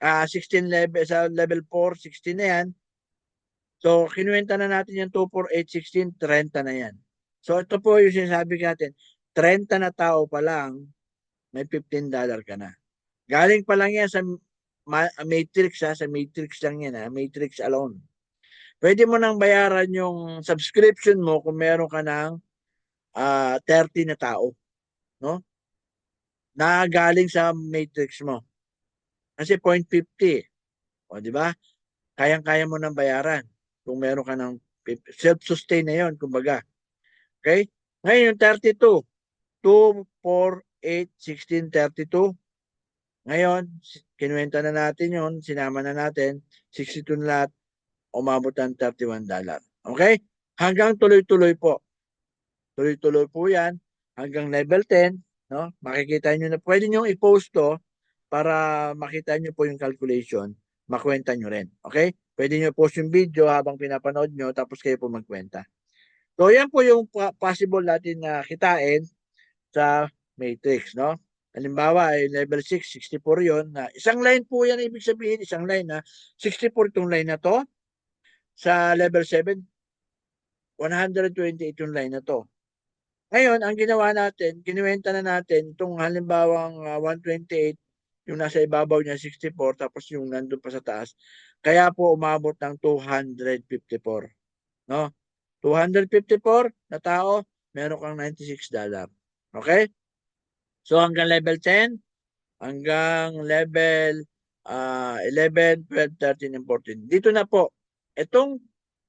16 level, sa level 4, 16 na yan. So, kinuwenta na natin yung 2, 4, 8, 16, 30 na yan. So, ito po yung sinasabi natin. 30 na tao pa lang, may $15 ka na. Galing pa lang yan sa matrix sa matrix lang yan matrix alone. Pwede mo nang bayaran yung subscription mo kung meron ka ng 30 na tao, no? Na galing sa matrix mo. Kasi 0.50. O, di ba? Kayang-kaya mo nang bayaran kung meron ka ng self-sustain na yun, kumbaga. Okay? Ngayon yung 32. 2, 4, 8, 16, 32. Ngayon, kinuwenta na natin yun, sinama na natin, 62 na lahat, umabot ng $31. Okay? Hanggang tuloy-tuloy po. Tuloy-tuloy po yan, hanggang level 10, no? Makikita nyo na, pwede nyo i-post to para makita nyo po yung calculation, makwenta nyo rin. Okay? Pwede nyo post yung video habang pinapanood nyo, tapos kayo po magkwenta. So, yan po yung possible natin na kitain sa matrix, no? Halimbawa, ay level 6, 64 yun. Isang line po yan, ibig sabihin, isang line na 64 itong line na to. Sa level 7, 128 yung line na to. Ngayon, ang ginawa natin, kinuwenta na natin itong halimbawang 128, yung nasa ibabaw niya 64, tapos yung nandun pa sa taas. Kaya po umabot ng 254. No? 254 na tao, meron kang $96. Okay? So hanggang level 10, hanggang level 11, 12, 13, and 14. Dito na po, itong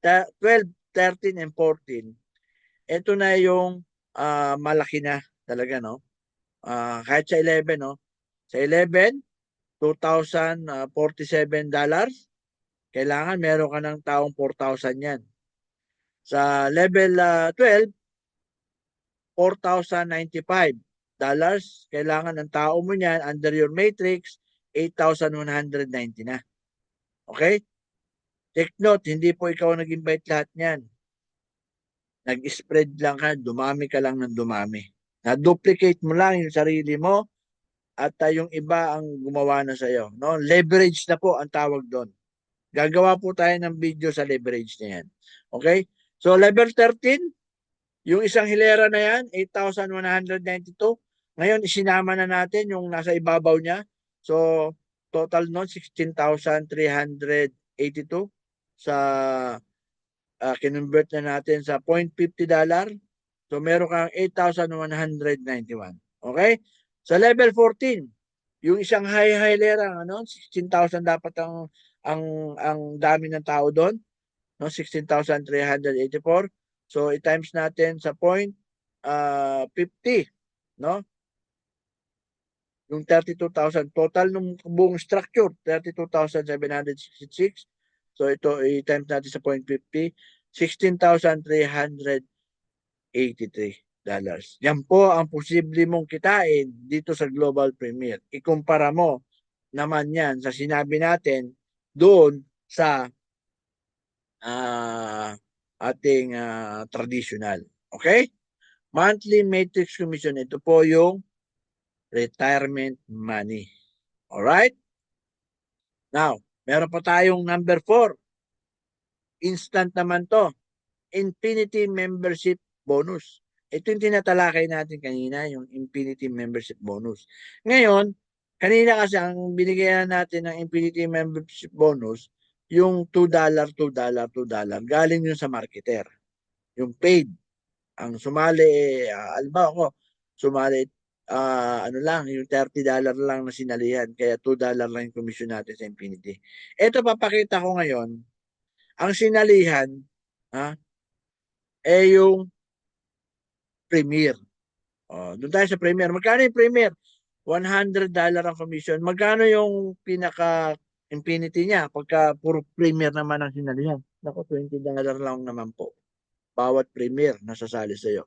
12, 13, and 14, ito na yung malaki na talaga, no? Kahit sa 11, no? Sa 11, $2,047. Kailangan meron ka ng taong 4,000 yan. Sa level 12, $4,095. Kailangan ng tao mo niyan under your matrix, 8,190 na. Okay? Take note, hindi po ikaw nag-invite lahat niyan. Nag-spread lang ka, dumami ka lang ng dumami. Na-duplicate mo lang yung sarili mo at yung iba ang gumawa na sa'yo. No? Leverage na po ang tawag doon. Gagawa po tayo ng video sa leverage na yan. Okay? So, level 13, Yung isang hilera na yan, 8,192. Ngayon, isinama na natin yung nasa ibabaw niya. So, total nun, 16,382 sa kinonvert na natin sa $0.50. So, meron kang 8,191. Okay? Sa level 14, yung isang high hilera, ano, 16,000 dapat ang dami ng tao doon, no? 16,384. So, i-times natin sa 50, no? Yung 32,000 total ng buong structure, 32,766. So, ito i-times natin sa 0.50, $16,383. Yan po ang posible mong kitain dito sa Global Premier. Ikumpara mo naman yan sa sinabi natin doon sa ating traditional. Okay? Monthly matrix commission. Ito po yung retirement money. Alright? Now, meron pa tayong number 4. Instant naman to. Infinity membership bonus. Ito yung tinatalakay natin kanina, yung Infinity membership bonus. Ngayon, kanina kasi ang binigyan natin ng Infinity membership bonus, yung $2, $2, $2. Galing yun sa marketer. Yung paid. Ang sumali, alba ako, sumali, ano lang, yung $30 lang na sinalihan. Kaya $2 lang yung commission natin sa Infinity. Ito, papakita ko ngayon, ang sinalihan, yung Premier. Doon tayo sa Premier. Magkano yung Premier? $100 ang commission. Magkano yung pinaka Infinity niya pagka puro Premier naman ang sinalihan? Naku, $20 lang naman po. Bawat Premier nasasali sa'yo.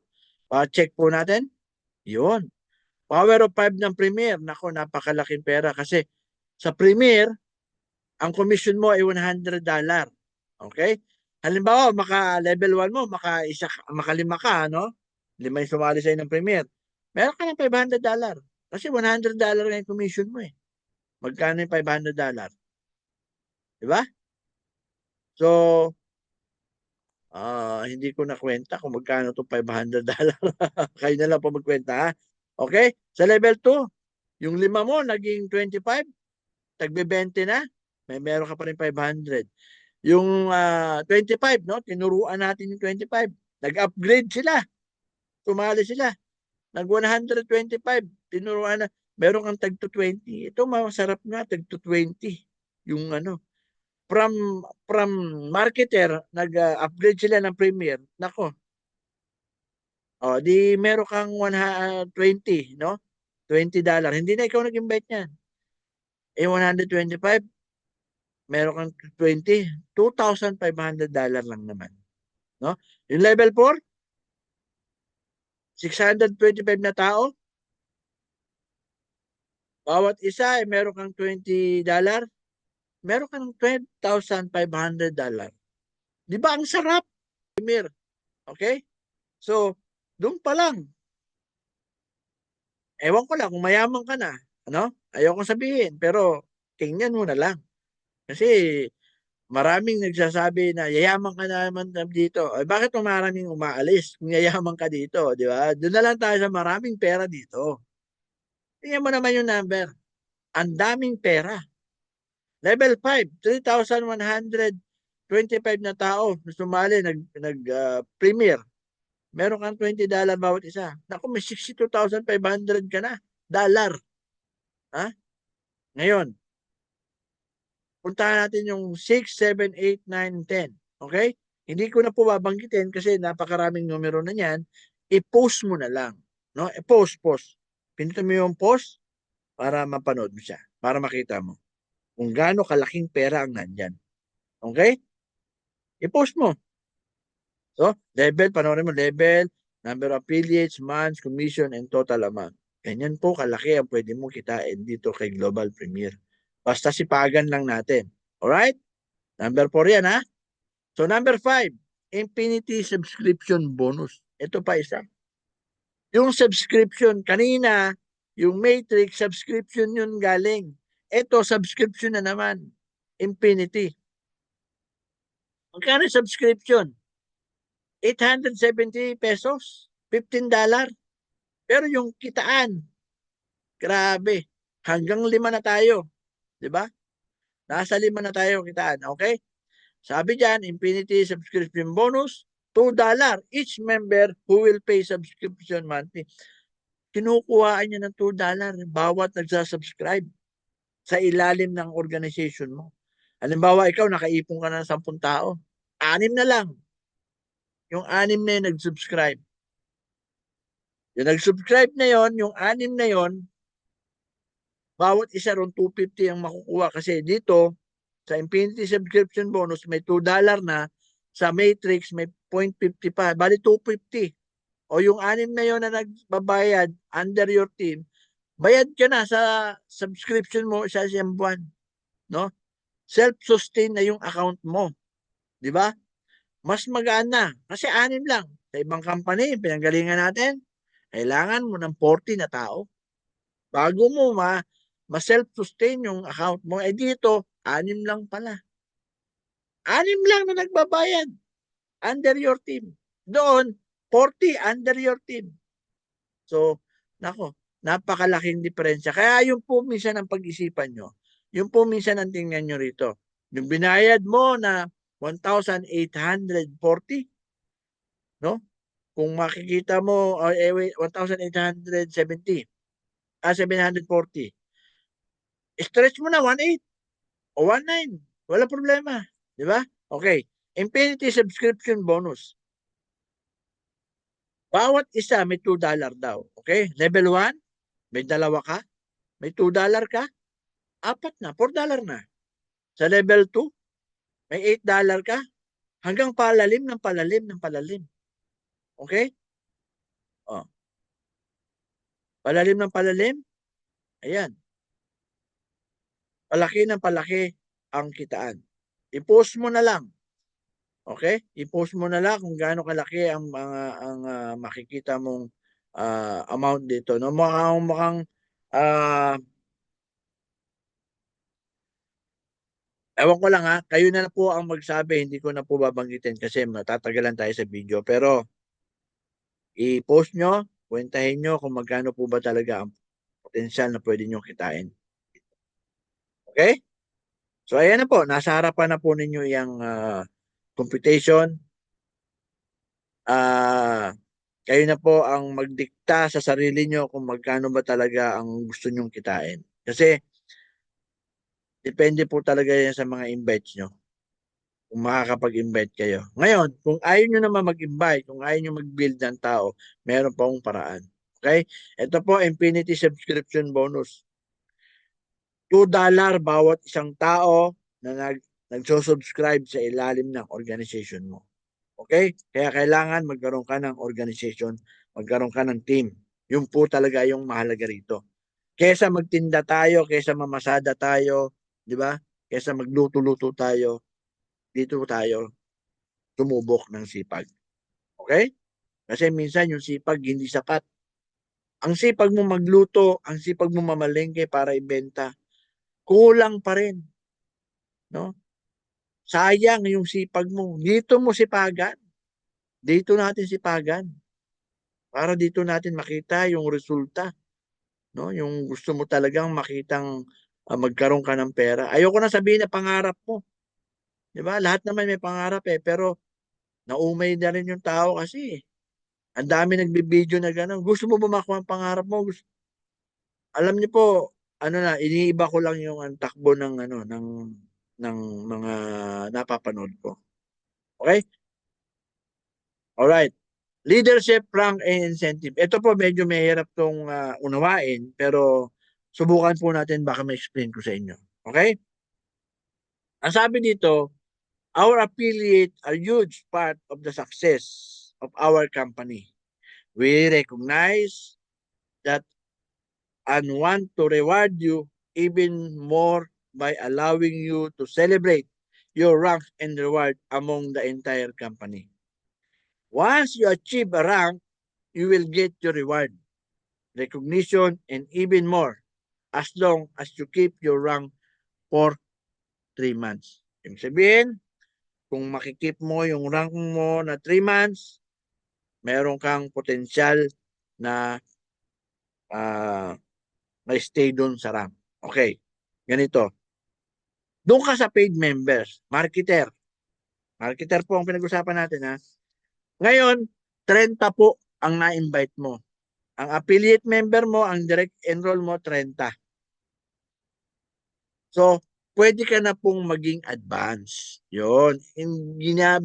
Check po natin. Yun. Power of 5 ng Premier. Naku, napakalaking pera kasi sa Premier, ang commission mo ay $100. Okay? Halimbawa, maka-level 1 mo, maka-5 ka, no? 5 yung sumali sa'yo ng Premier. Meron ka ng $500. Kasi $100 nga yung commission mo eh. Magkano yung $500? Diba? So, hindi ko na kwenta kung magkano itong $500. Kayo na lang po magkwenta, ha? Okay? Sa level 2, yung 5 mo, naging 25, tagbe-20 na, meron ka pa rin 500. Yung 25, no? Tinuruan natin yung 25. Nag-upgrade sila. Tumali sila. Nag-125. Tinuruan na. Meron kang tag to 20. Ito masarap nga, tag to 20. Yung ano. From marketer, nag-upgrade sila ng Premier. Nako. Di meron kang 120, no? $20. Hindi na ikaw nag-invite niyan. 125, meron kang 20, $2,500 lang naman. No? Yung level 4, 625 na tao. Bawat isa ay meron kang $20. Meron kang $12,500. Di ba ang sarap? Premier. Okay? So, doon pa lang. Ewan ko lang kung mayaman ka na. Ano? Ayaw kong sabihin. Pero, tingnan mo na lang. Kasi, maraming nagsasabi na yayaman ka na naman dito. Ay, bakit maraming umaalis kung yayaman ka dito? Di ba? Doon na lang tayo sa maraming pera dito. Tingnan mo naman yung number. Ang daming pera. Level 5, 3,125 na tao na sumali, premier. Meron kang $20 bawat isa. Naku, may 62,500 ka na. Dollar. Ha? Ngayon, puntahan natin yung 6, 7, 8, 9, 10. Okay? Hindi ko na po babanggitin kasi napakaraming numero na yan. I-post mo na lang. No? Post. Pinutin mo yung post para mapanood mo siya. Para makita mo kung gaano kalaking pera ang nandyan. Okay? I-post mo. So, level, panoorin mo, level, number of affiliates, months, commission, and total amount. Ganyan po kalaki ang pwede mong kitain dito kay Global Premier. Basta sipagan lang natin. Alright? Number 4 yan, ha? So, number 5, Infinity Subscription Bonus. Ito pa isa. Yung subscription, kanina, yung Matrix, subscription yun galing. Ito, subscription na naman. Infinity. Magkano subscription? 870 pesos, $15. Pero yung kitaan, grabe, hanggang 5 na tayo. Di ba? Nasa 5 na tayo kitaan. Okay? Sabi dyan, Infinity subscription bonus, $2 each member who will pay subscription monthly. Kinukuhaan niya ng $2 bawat nagsasubscribe sa ilalim ng organization mo. Halimbawa, ikaw nakaipon ka na ng 10 tao. 6 na lang. Yung 6 na yun nag-subscribe. Yung nag-subscribe na yon, yung 6 na yon, bawat isa ron 250 ang makukuha kasi dito sa Infinity subscription bonus may $2 na, sa Matrix may 0.50 pa, bali 250. O yung 6 na yon na nagbabayad under your team, bayad ka na sa subscription mo sa isang buwan, no? Self-sustain na yung account mo, di ba? Mas magaan na kasi 6 lang. Sa ibang company, pinanggalingan natin, kailangan mo ng 40 na tao bago mo ma-self-sustain yung account mo. Eh dito, 6 lang pala. 6 lang na nagbabayad under your team. Doon, 40 under your team. So, nako, napakalaking diferensya. Kaya yung po minsan ang pag-isipan nyo, yung po minsan ang tingnan nyo rito. Yung binayad mo na 1,840, no? Kung makikita mo, 1,870, 740. Stretch mo na 1,800 o 1,900. Wala problema. Di ba? Okay. Infinity subscription bonus. Bawat isa may $2 daw. Okay? Level 1, may 2 ka. May $2 ka. 4 na. $4 na. Sa level 2, may $8 ka. Hanggang palalim ng palalim ng palalim. Okay? Oh. Palalim ng palalim. Ayan. Palaki ng palaki ang kitaan. I-post mo na lang. Okay? I-post mo na lang kung gaano kalaki ang mga makikita mong amount dito. No, mukhang ewan ko lang ha, kayo na po ang magsabi, hindi ko na po babanggitin kasi matatagalan tayo sa video. Pero i-post nyo, kwentahin nyo kung magkano po ba talaga ang potensyal na pwede nyo kitain. Okay? So ayan na po, nasa harapan na po ninyo yung computation. Kayo na po ang magdikta sa sarili nyo kung magkano ba talaga ang gusto nyong kitain. Kasi depende po talaga yan sa mga invites nyo. Kung makakapag-invite kayo. Ngayon, kung ayaw nyo naman mag-invite, kung ayaw nyo mag-build ng tao, meron pa akong paraan. Okay? Ito po, Infinity subscription bonus. $2 bawat isang tao na nagsusubscribe sa ilalim ng organization mo. Okay? Kaya kailangan magkaroon ka ng organization, magkaroon ka ng team. Yun po talaga yung mahalaga rito. Kesa magtinda tayo, kesa mamasada tayo, di ba? Kesa magluto-luto tayo, dito tayo tumubok ng sipag. Okay? Kasi minsan yung sipag hindi sapat. Ang sipag mo magluto, ang sipag mo mamalengke para ibenta, kulang pa rin. No? Sayang yung sipag mo. Dito mo sipagan. Dito natin sipagan. Para dito natin makita yung resulta. No? Yung gusto mo talagang makitang magkaroon ka ng pera. Ayoko na sabihin na pangarap mo. Di ba? Lahat naman may pangarap pero naumay na rin yung tao kasi. Ang dami nagbibideo na gano'n. Gusto mo ba makuha ang pangarap mo? Alam niyo po, iniiba ko lang yung ang takbo ng mga napapanood ko. Okay? Alright. Leadership, rank, and incentive. Ito po medyo mahirap tong unawain, pero subukan po natin baka ma-explain ko sa inyo. Okay? Ang sabi dito, our affiliates are huge part of the success of our company. We recognize that and want to reward you even more by allowing you to celebrate your rank and reward among the entire company. Once you achieve a rank, you will get your reward, recognition, and even more as long as you keep your rank for 3 months. Ibig sabihin, kung makikip mo yung rank mo na 3 months, meron kang potensyal na ma-stay doon sa rank. Okay, ganito. Doon ka sa paid members, marketer. Marketer po ang pinag-usapan natin ha. Ngayon, 30 po ang na-invite mo. Ang affiliate member mo, ang direct enroll mo, 30. So, pwede ka na pong maging advance. Yun.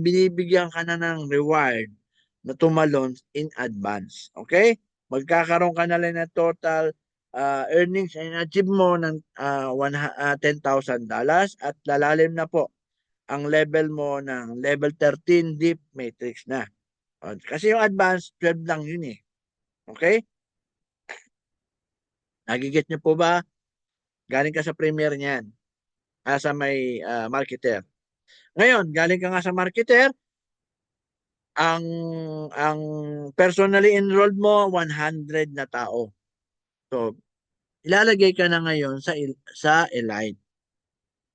Binibigyan ka na ng reward na tumalon in advance. Okay? Magkakaroon ka na lang ng total earnings and achieve mo ng $10,000 at lalalim na po ang level mo ng level 13 deep matrix na. Kasi yung advance, 12 lang yun eh. Okay? Nagigit niyo po ba? Galing ka sa premier niyan. Sa may marketer. Ngayon, galing ka nga sa marketer, ang ang personally enrolled mo 100 na tao. So, ilalagay ka na ngayon sa elite.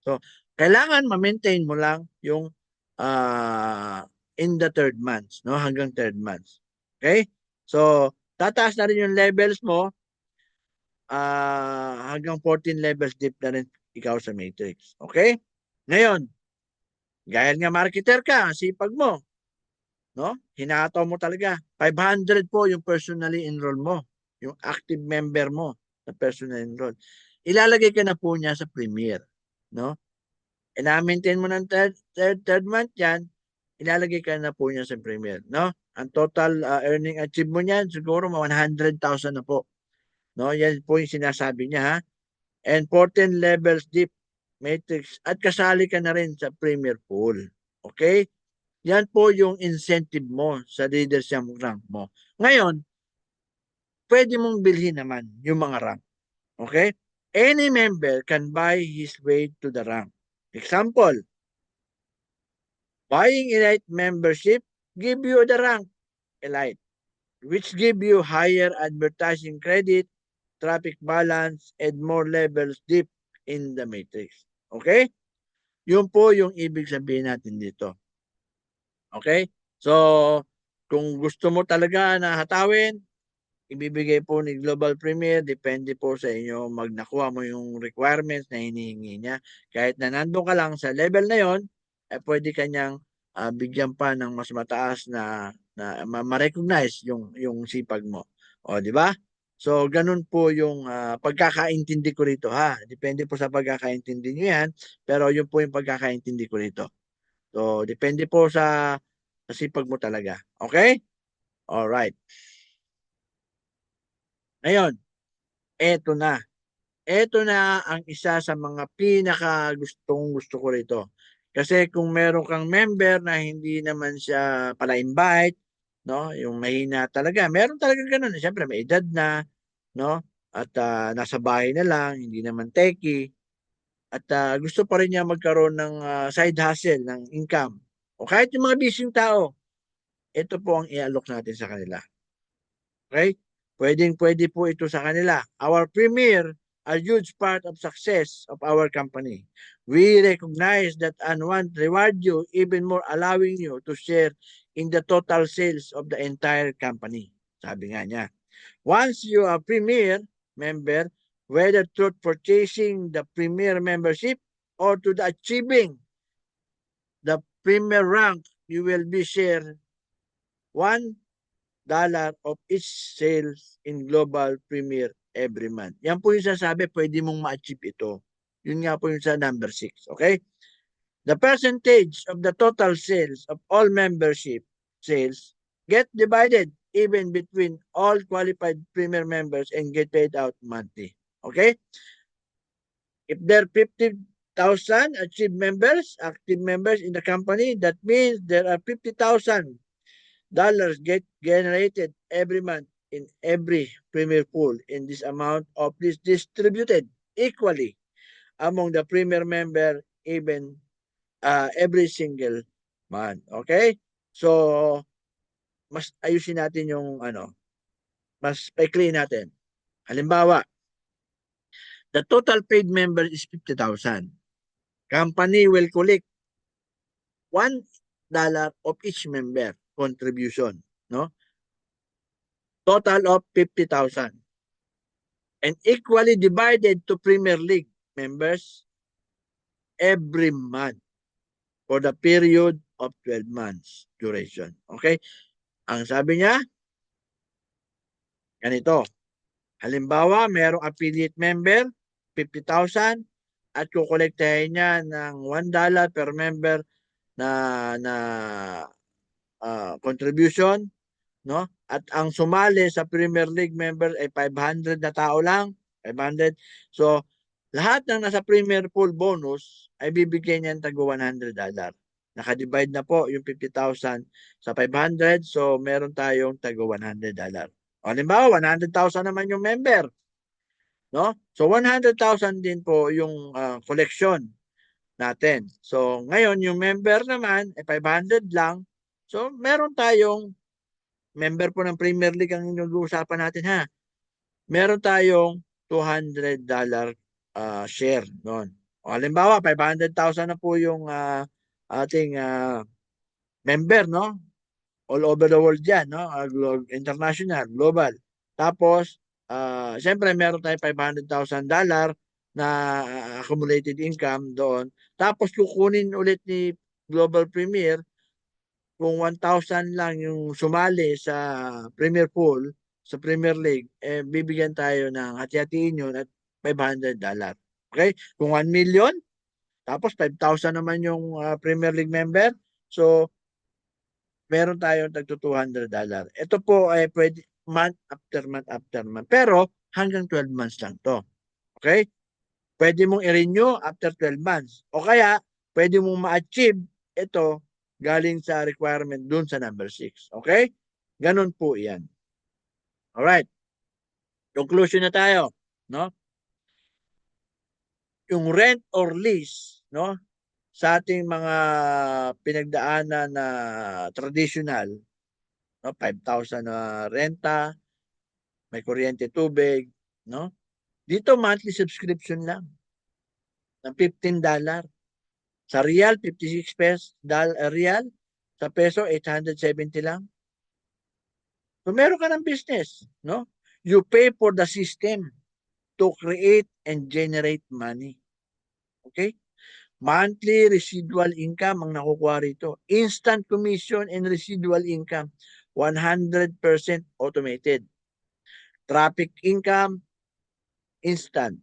So, kailangan ma-maintain mo lang yung in the third month, no? Hanggang third month. Okay? So, tataas na rin yung levels mo hanggang 14 levels deep na rin ikaw sa matrix. Okay? Ngayon, gaya nga marketer ka, sipag mo, no? Hinataw mo talaga. 500 po yung personally enroll mo, yung active member mo na personally enroll. Ilalagay ka na po niya sa premier, no? E na-maintain mo ng third month yan, ilalagay ka na po niya sa premier, no? Ang total earning achieve mo niyan, siguro 100,000 na po. No? Yan po yung sinasabi niya, ha? And 14 levels deep matrix at kasali ka na rin sa premier pool. Okay? Yan po yung incentive mo sa leadership rank mo. Ngayon, pwede mong bilhin naman yung mga rank. Okay? Any member can buy his way to the rank. Example, buying elite membership give you the rank elite, which give you higher advertising credit, traffic balance, and more levels deep in the matrix. Okay? Yun po yung ibig sabihin natin dito. Okay? So, kung gusto mo talaga na hatawin, ibibigay po ni Global Premier, depende po sa inyo nakuha mo yung requirements na hinihingi niya. Kahit na nandun ka lang sa level na yon, pwede kanyang bigyan pa ng mas mataas na ma-recognize yung sipag mo. O, di ba? So, ganun po yung pagkakaintindi ko rito, ha? Depende po sa pagkakaintindi niyo yan, pero yun po yung pagkakaintindi ko rito. So, depende po sa sipag mo talaga. Okay? Alright. Ngayon, eto na. Eto na ang isa sa mga pinaka gusto ko rito. Kasi kung meron kang member na hindi naman siya pala invite, no, yung mahina talaga. Meron talaga ganun. Siyempre may edad na, no? At nasa bahay na lang, hindi naman techie. At gusto pa rin niya magkaroon ng side hustle, ng income. O kahit yung mga busy tao, ito po ang i-alok natin sa kanila. Okay? Pwedeng-pwede po ito sa kanila. Our premier, a huge part of success of our company. We recognize that and want to reward you even more, allowing you to share in the total sales of the entire company. Sabi nga niya. Once you are premier member, whether through purchasing the premier membership or to the achieving the premier rank, you will be share $1 of each sales in Global Premier every month. Yan po yung sasabi, pwede mong ma-achieve ito. Yun nga po yung sa number 6. Okay? The percentage of the total sales of all membership sales get divided even between all qualified Premier members and get paid out monthly. Okay? If there are 50,000 achieved members, active members in the company, that means there are 50,000 dollars get generated every month in every premier pool, in this amount of this distributed equally among the premier member even every single month. Okay? So, mas ayusin natin yung mas paikli natin. Halimbawa, the total paid member is 50,000. Company will collect $1 of each member contribution, no? Total of 50,000. And equally divided to Premier League members every month for the period of 12 months duration. Okay? Ang sabi niya, ganito. Halimbawa, mayroong affiliate member, 50,000 at kukolektahin niya ng $1 per member na contribution, no? At ang sumali sa Premier League member ay 500 na tao lang, 500. So, lahat ng nasa Premier Pool bonus ay bibigyan niyan tago $100. Nakadivide na po yung 50,000 sa 500, so meron tayong tago $100. O, halimbawa, 100,000 naman yung member, no? So 100,000 din po yung collection natin. So ngayon yung member naman ay 500 lang. So meron tayong member po ng Premier League ang inuusapan natin ha. Meron tayong $200 share noon. O halimbawa 500,000 na po yung ating member, no? All over the world yan, no? International, global. Tapos siyempre meron tayong $500,000 na accumulated income doon. Tapos kukunin ulit ni Global Premier kung 1,000 lang yung sumali sa Premier Pool, sa Premier League, bibigyan tayo ng hati-hatiin yun at $500. Okay? Kung 1 million, tapos 5,000 naman yung Premier League member, so meron tayong tagto $200. Ito po ay pwede month after month after month. Pero hanggang 12 months lang to. Okay? Pwede mong i-renew after 12 months. O kaya, pwede mong ma-achieve ito galing sa requirement dun sa number 6. Okay? Ganun po yan. Alright. Conclusion na tayo. No? Yung rent or lease, no? Sa ating mga pinagdaanan na traditional, no? 5,000 na renta, may kuryente, tubig, no? Dito monthly subscription lang ng $15. Sa real 56 pesos real, sa peso 870 lang. So meron ka ng business, no? You pay for the system to create and generate money. Okay? Monthly residual income ang nakukuha rito. Instant commission and residual income, 100% automated. Traffic income, instant.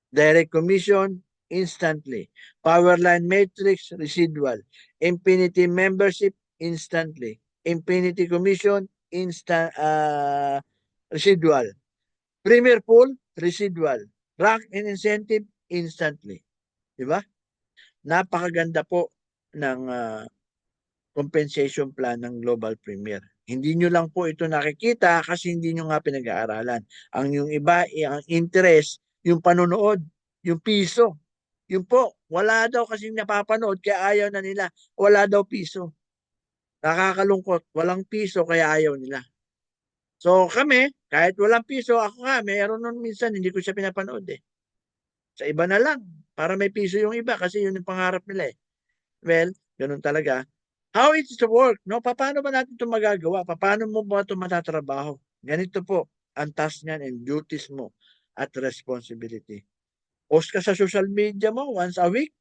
Direct commission, instantly. Powerline matrix, residual. Infinity membership, instantly. Infinity commission, instant residual. Premier pool, residual. Rank and incentive, instantly. Diba? Napakaganda po ng compensation plan ng Global Premier. Hindi nyo lang po ito nakikita kasi hindi nyo nga pinag-aaralan. Ang yung iba, ang interest, yung panonood, yung piso. Yun po, wala daw kasi napapanood kaya ayaw na nila. Wala daw piso. Nakakalungkot, walang piso kaya ayaw nila. So kami, kahit walang piso, ako nga, mayroon nun minsan, hindi ko siya pinapanood eh. Sa iba na lang, para may piso yung iba kasi yun yung pangarap nila eh. Well, ganun talaga. How it's to work, no? Paano ba natin ito magagawa? Paano mo ba ito matatrabaho? Ganito po, ang task niyan and duties mo at responsibility. Post ka sa social media mo once a week.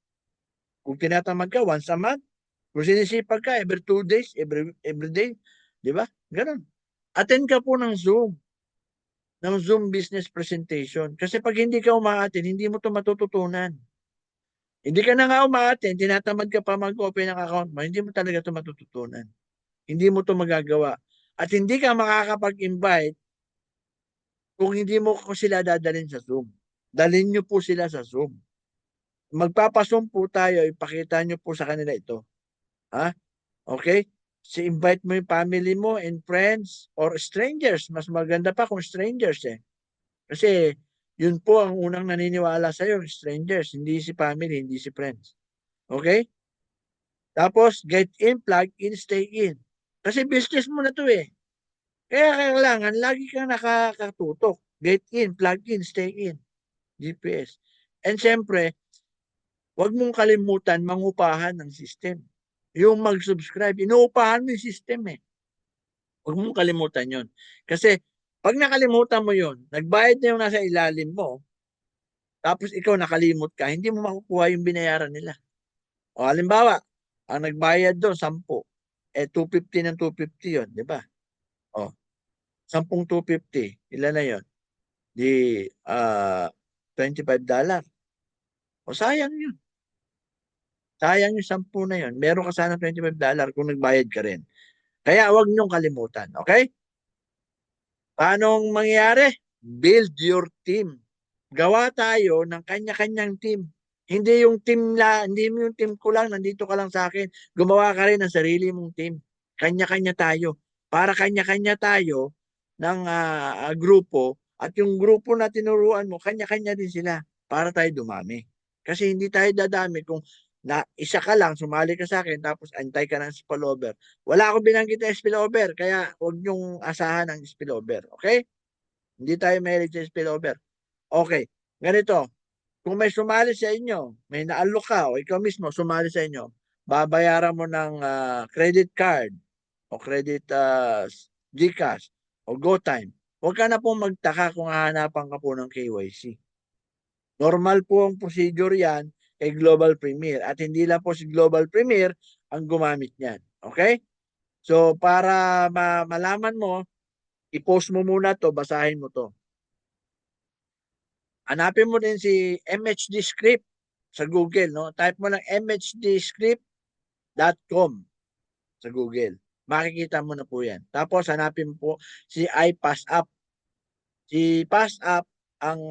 Kung tinatamad ka, once a month. Kung sinisipag ka, every 2 days, every day. Di ba? Ganun. Attend ka po ng Zoom business presentation. Kasi pag hindi ka umaattend, hindi mo ito matututunan. Hindi ka na nga umaattend, tinatamad ka pa mag-open ng account mo, hindi mo talaga ito matututunan. Hindi mo ito magagawa. At hindi ka makakapag-invite kung hindi mo sila dadalhin sa Zoom. Dalhin nyo po sila sa Zoom. Magpapasum po tayo, ipakita nyo po sa kanila ito. Ha? Okay? So, invite mo yung family mo and friends or strangers. Mas maganda pa kung strangers eh. Kasi, yun po ang unang naniniwala sa'yo, strangers. Hindi si family, hindi si friends. Okay? Tapos, get in, plug in, stay in. Kasi business mo na to eh. Kaya kailangan, lagi kang nakakatutok. Get in, plug in, stay in. GPS. And siyempre, huwag mong kalimutan mangupahan ng system. yung mag-subscribe. Inuupahan mo yung system eh. Huwag mong kalimutan yon. Kasi pag nakalimutan mo yon, nagbayad na yung nasa ilalim mo, tapos ikaw nakalimot ka, hindi mo makukuha yung binayaran nila. O halimbawa, ang nagbayad doon, 10. 250 ng 250 yon, di ba? O, 10 250, ilan na yon? Di, $25. O sayang yun. Sayang yung 10 na yun. Meron ka sana $25 kung nagbayad ka rin. Kaya huwag niyong kalimutan. Okay? Paano mangyayari? Build your team. Gawa tayo ng kanya-kanyang team. Hindi mo yung team ko lang, nandito ka lang sa akin. Gumawa ka rin ng sarili mong team. Kanya-kanya tayo. Para kanya-kanya tayo ng grupo at yung grupo na tinuruan mo, kanya-kanya din sila para tayo dumami. Kasi hindi tayo dadami kung na isa ka lang, sumali ka sa akin, tapos antay ka ng spillover. Wala akong binanggit na spillover, kaya huwag niyong asahan ang spillover. Okay? Hindi tayo mahilig sa spillover. Okay, ganito. Kung may sumali sa inyo, may naalok ka o ikaw mismo sumali sa inyo, babayaran mo ng credit card o credit GCash o GoTime. Huwag ka na pong magtaka kung hahanapan ka po ng KYC. Normal po ang procedure yan kay Global Premier at hindi lang po si Global Premier ang gumamit niyan. Okay? So para malaman mo, i-post mo muna to, basahin mo to. Hanapin mo din si MHD Script sa Google, no? Type mo lang mhdscript.com sa Google. Makikita mo na po 'yan. Tapos hanapin mo po si iPassUp. Si PassUp ang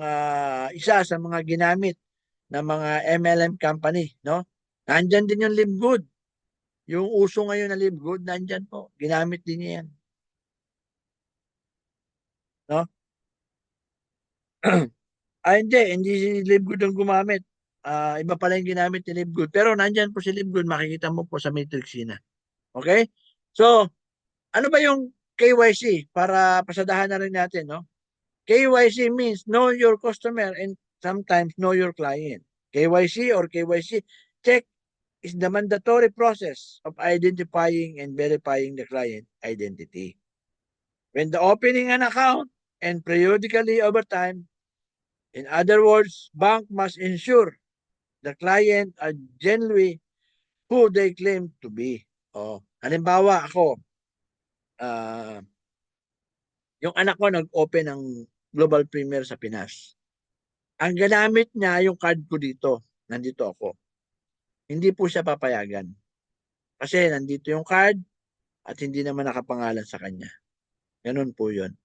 isa sa mga ginamit ng mga MLM company, no? Nandiyan din yung LiveGood. Yung uso ngayon na LiveGood, nandiyan po. Ginamit din niya 'yan, no? Hindi si LiveGood ang gumamit. Iba pala yung ginamit ni LiveGood. Pero nandyan po si LiveGood, makikita mo po sa matrix na. Okay? So, ano ba yung KYC? Para pasadahan na rin natin, no? KYC means know your customer and sometimes know your client. KYC or KYC check is the mandatory process of identifying and verifying the client identity. When the opening an account and periodically over time, in other words, bank must ensure the client are genuinely who they claim to be. Halimbawa ako, uh, yung anak ko nag-open ng Global Premier sa Pinas. Ang ginamit niya yung card ko dito. Nandito ako. Hindi po siya papayagan. Kasi nandito yung card at hindi naman nakapangalan sa kanya. Ganun po yun.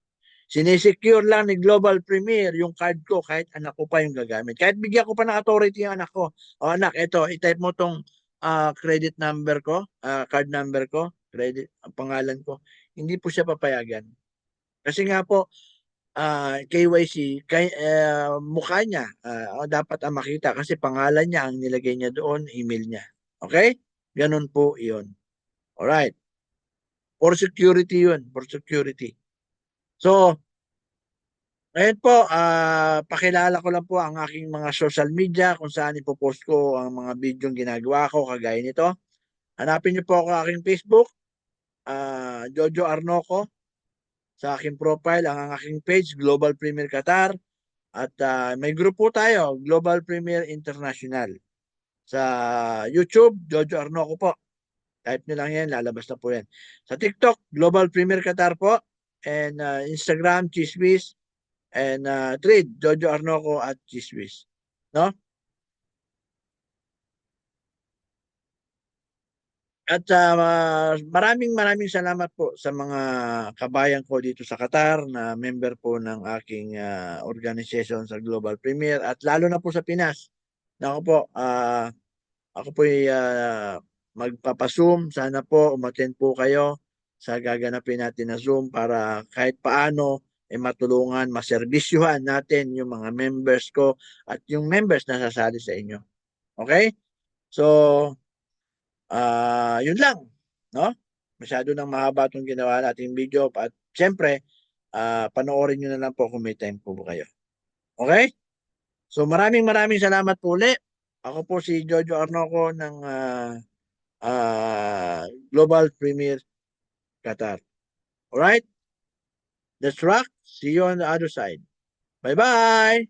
Sinesecure lang ni Global Premier yung card ko kahit anak ko pa yung gagamit. Kahit bigyan ko pa ng authority yung anak ko. O anak, ito, i-type mo tong credit number ko, card number ko, credit, pangalan ko. Hindi po siya papayagan. Kasi nga po, KYC, mukha niya, dapat ang makita kasi pangalan niya ang nilagay niya doon, email niya. Okay? Ganun po iyon. Alright. For security yun, for security. So, ngayon po, pakilala ko lang po ang aking mga social media kung saan ipopost ko ang mga video ginagawa ko, kagaya nito. Hanapin niyo po ako aking Facebook, Jojo Arnoco. Sa aking profile, ang aking page, Global Premier Qatar. At may group po tayo, Global Premier International. Sa YouTube, Jojo Arnoco po. Type nyo lang yan, lalabas na po yan. Sa TikTok, Global Premier Qatar po. And Instagram, Chismis. And Thread, Jojo Arnoco at Chismis. No? At maraming salamat po sa mga kabayan ko dito sa Qatar na member po ng aking organization sa Global Premier at lalo na po sa Pinas. Ako po, ako po magpapazoom. Sana po umattend po kayo sa gaganapin natin na Zoom para kahit paano matulungan, maserbisyuhan natin yung mga members ko at yung members na sasali sa inyo. Okay? So, yun lang, no? Masyado nang mahaba itong ginawa nating video at syempre, panoorin nyo na lang po kung may time po kayo. Okay? So maraming salamat po ulit. Ako po si Jojo Arnoco ng Global Premier Qatar. Alright? Let's rock. See you on the other side. Bye-bye!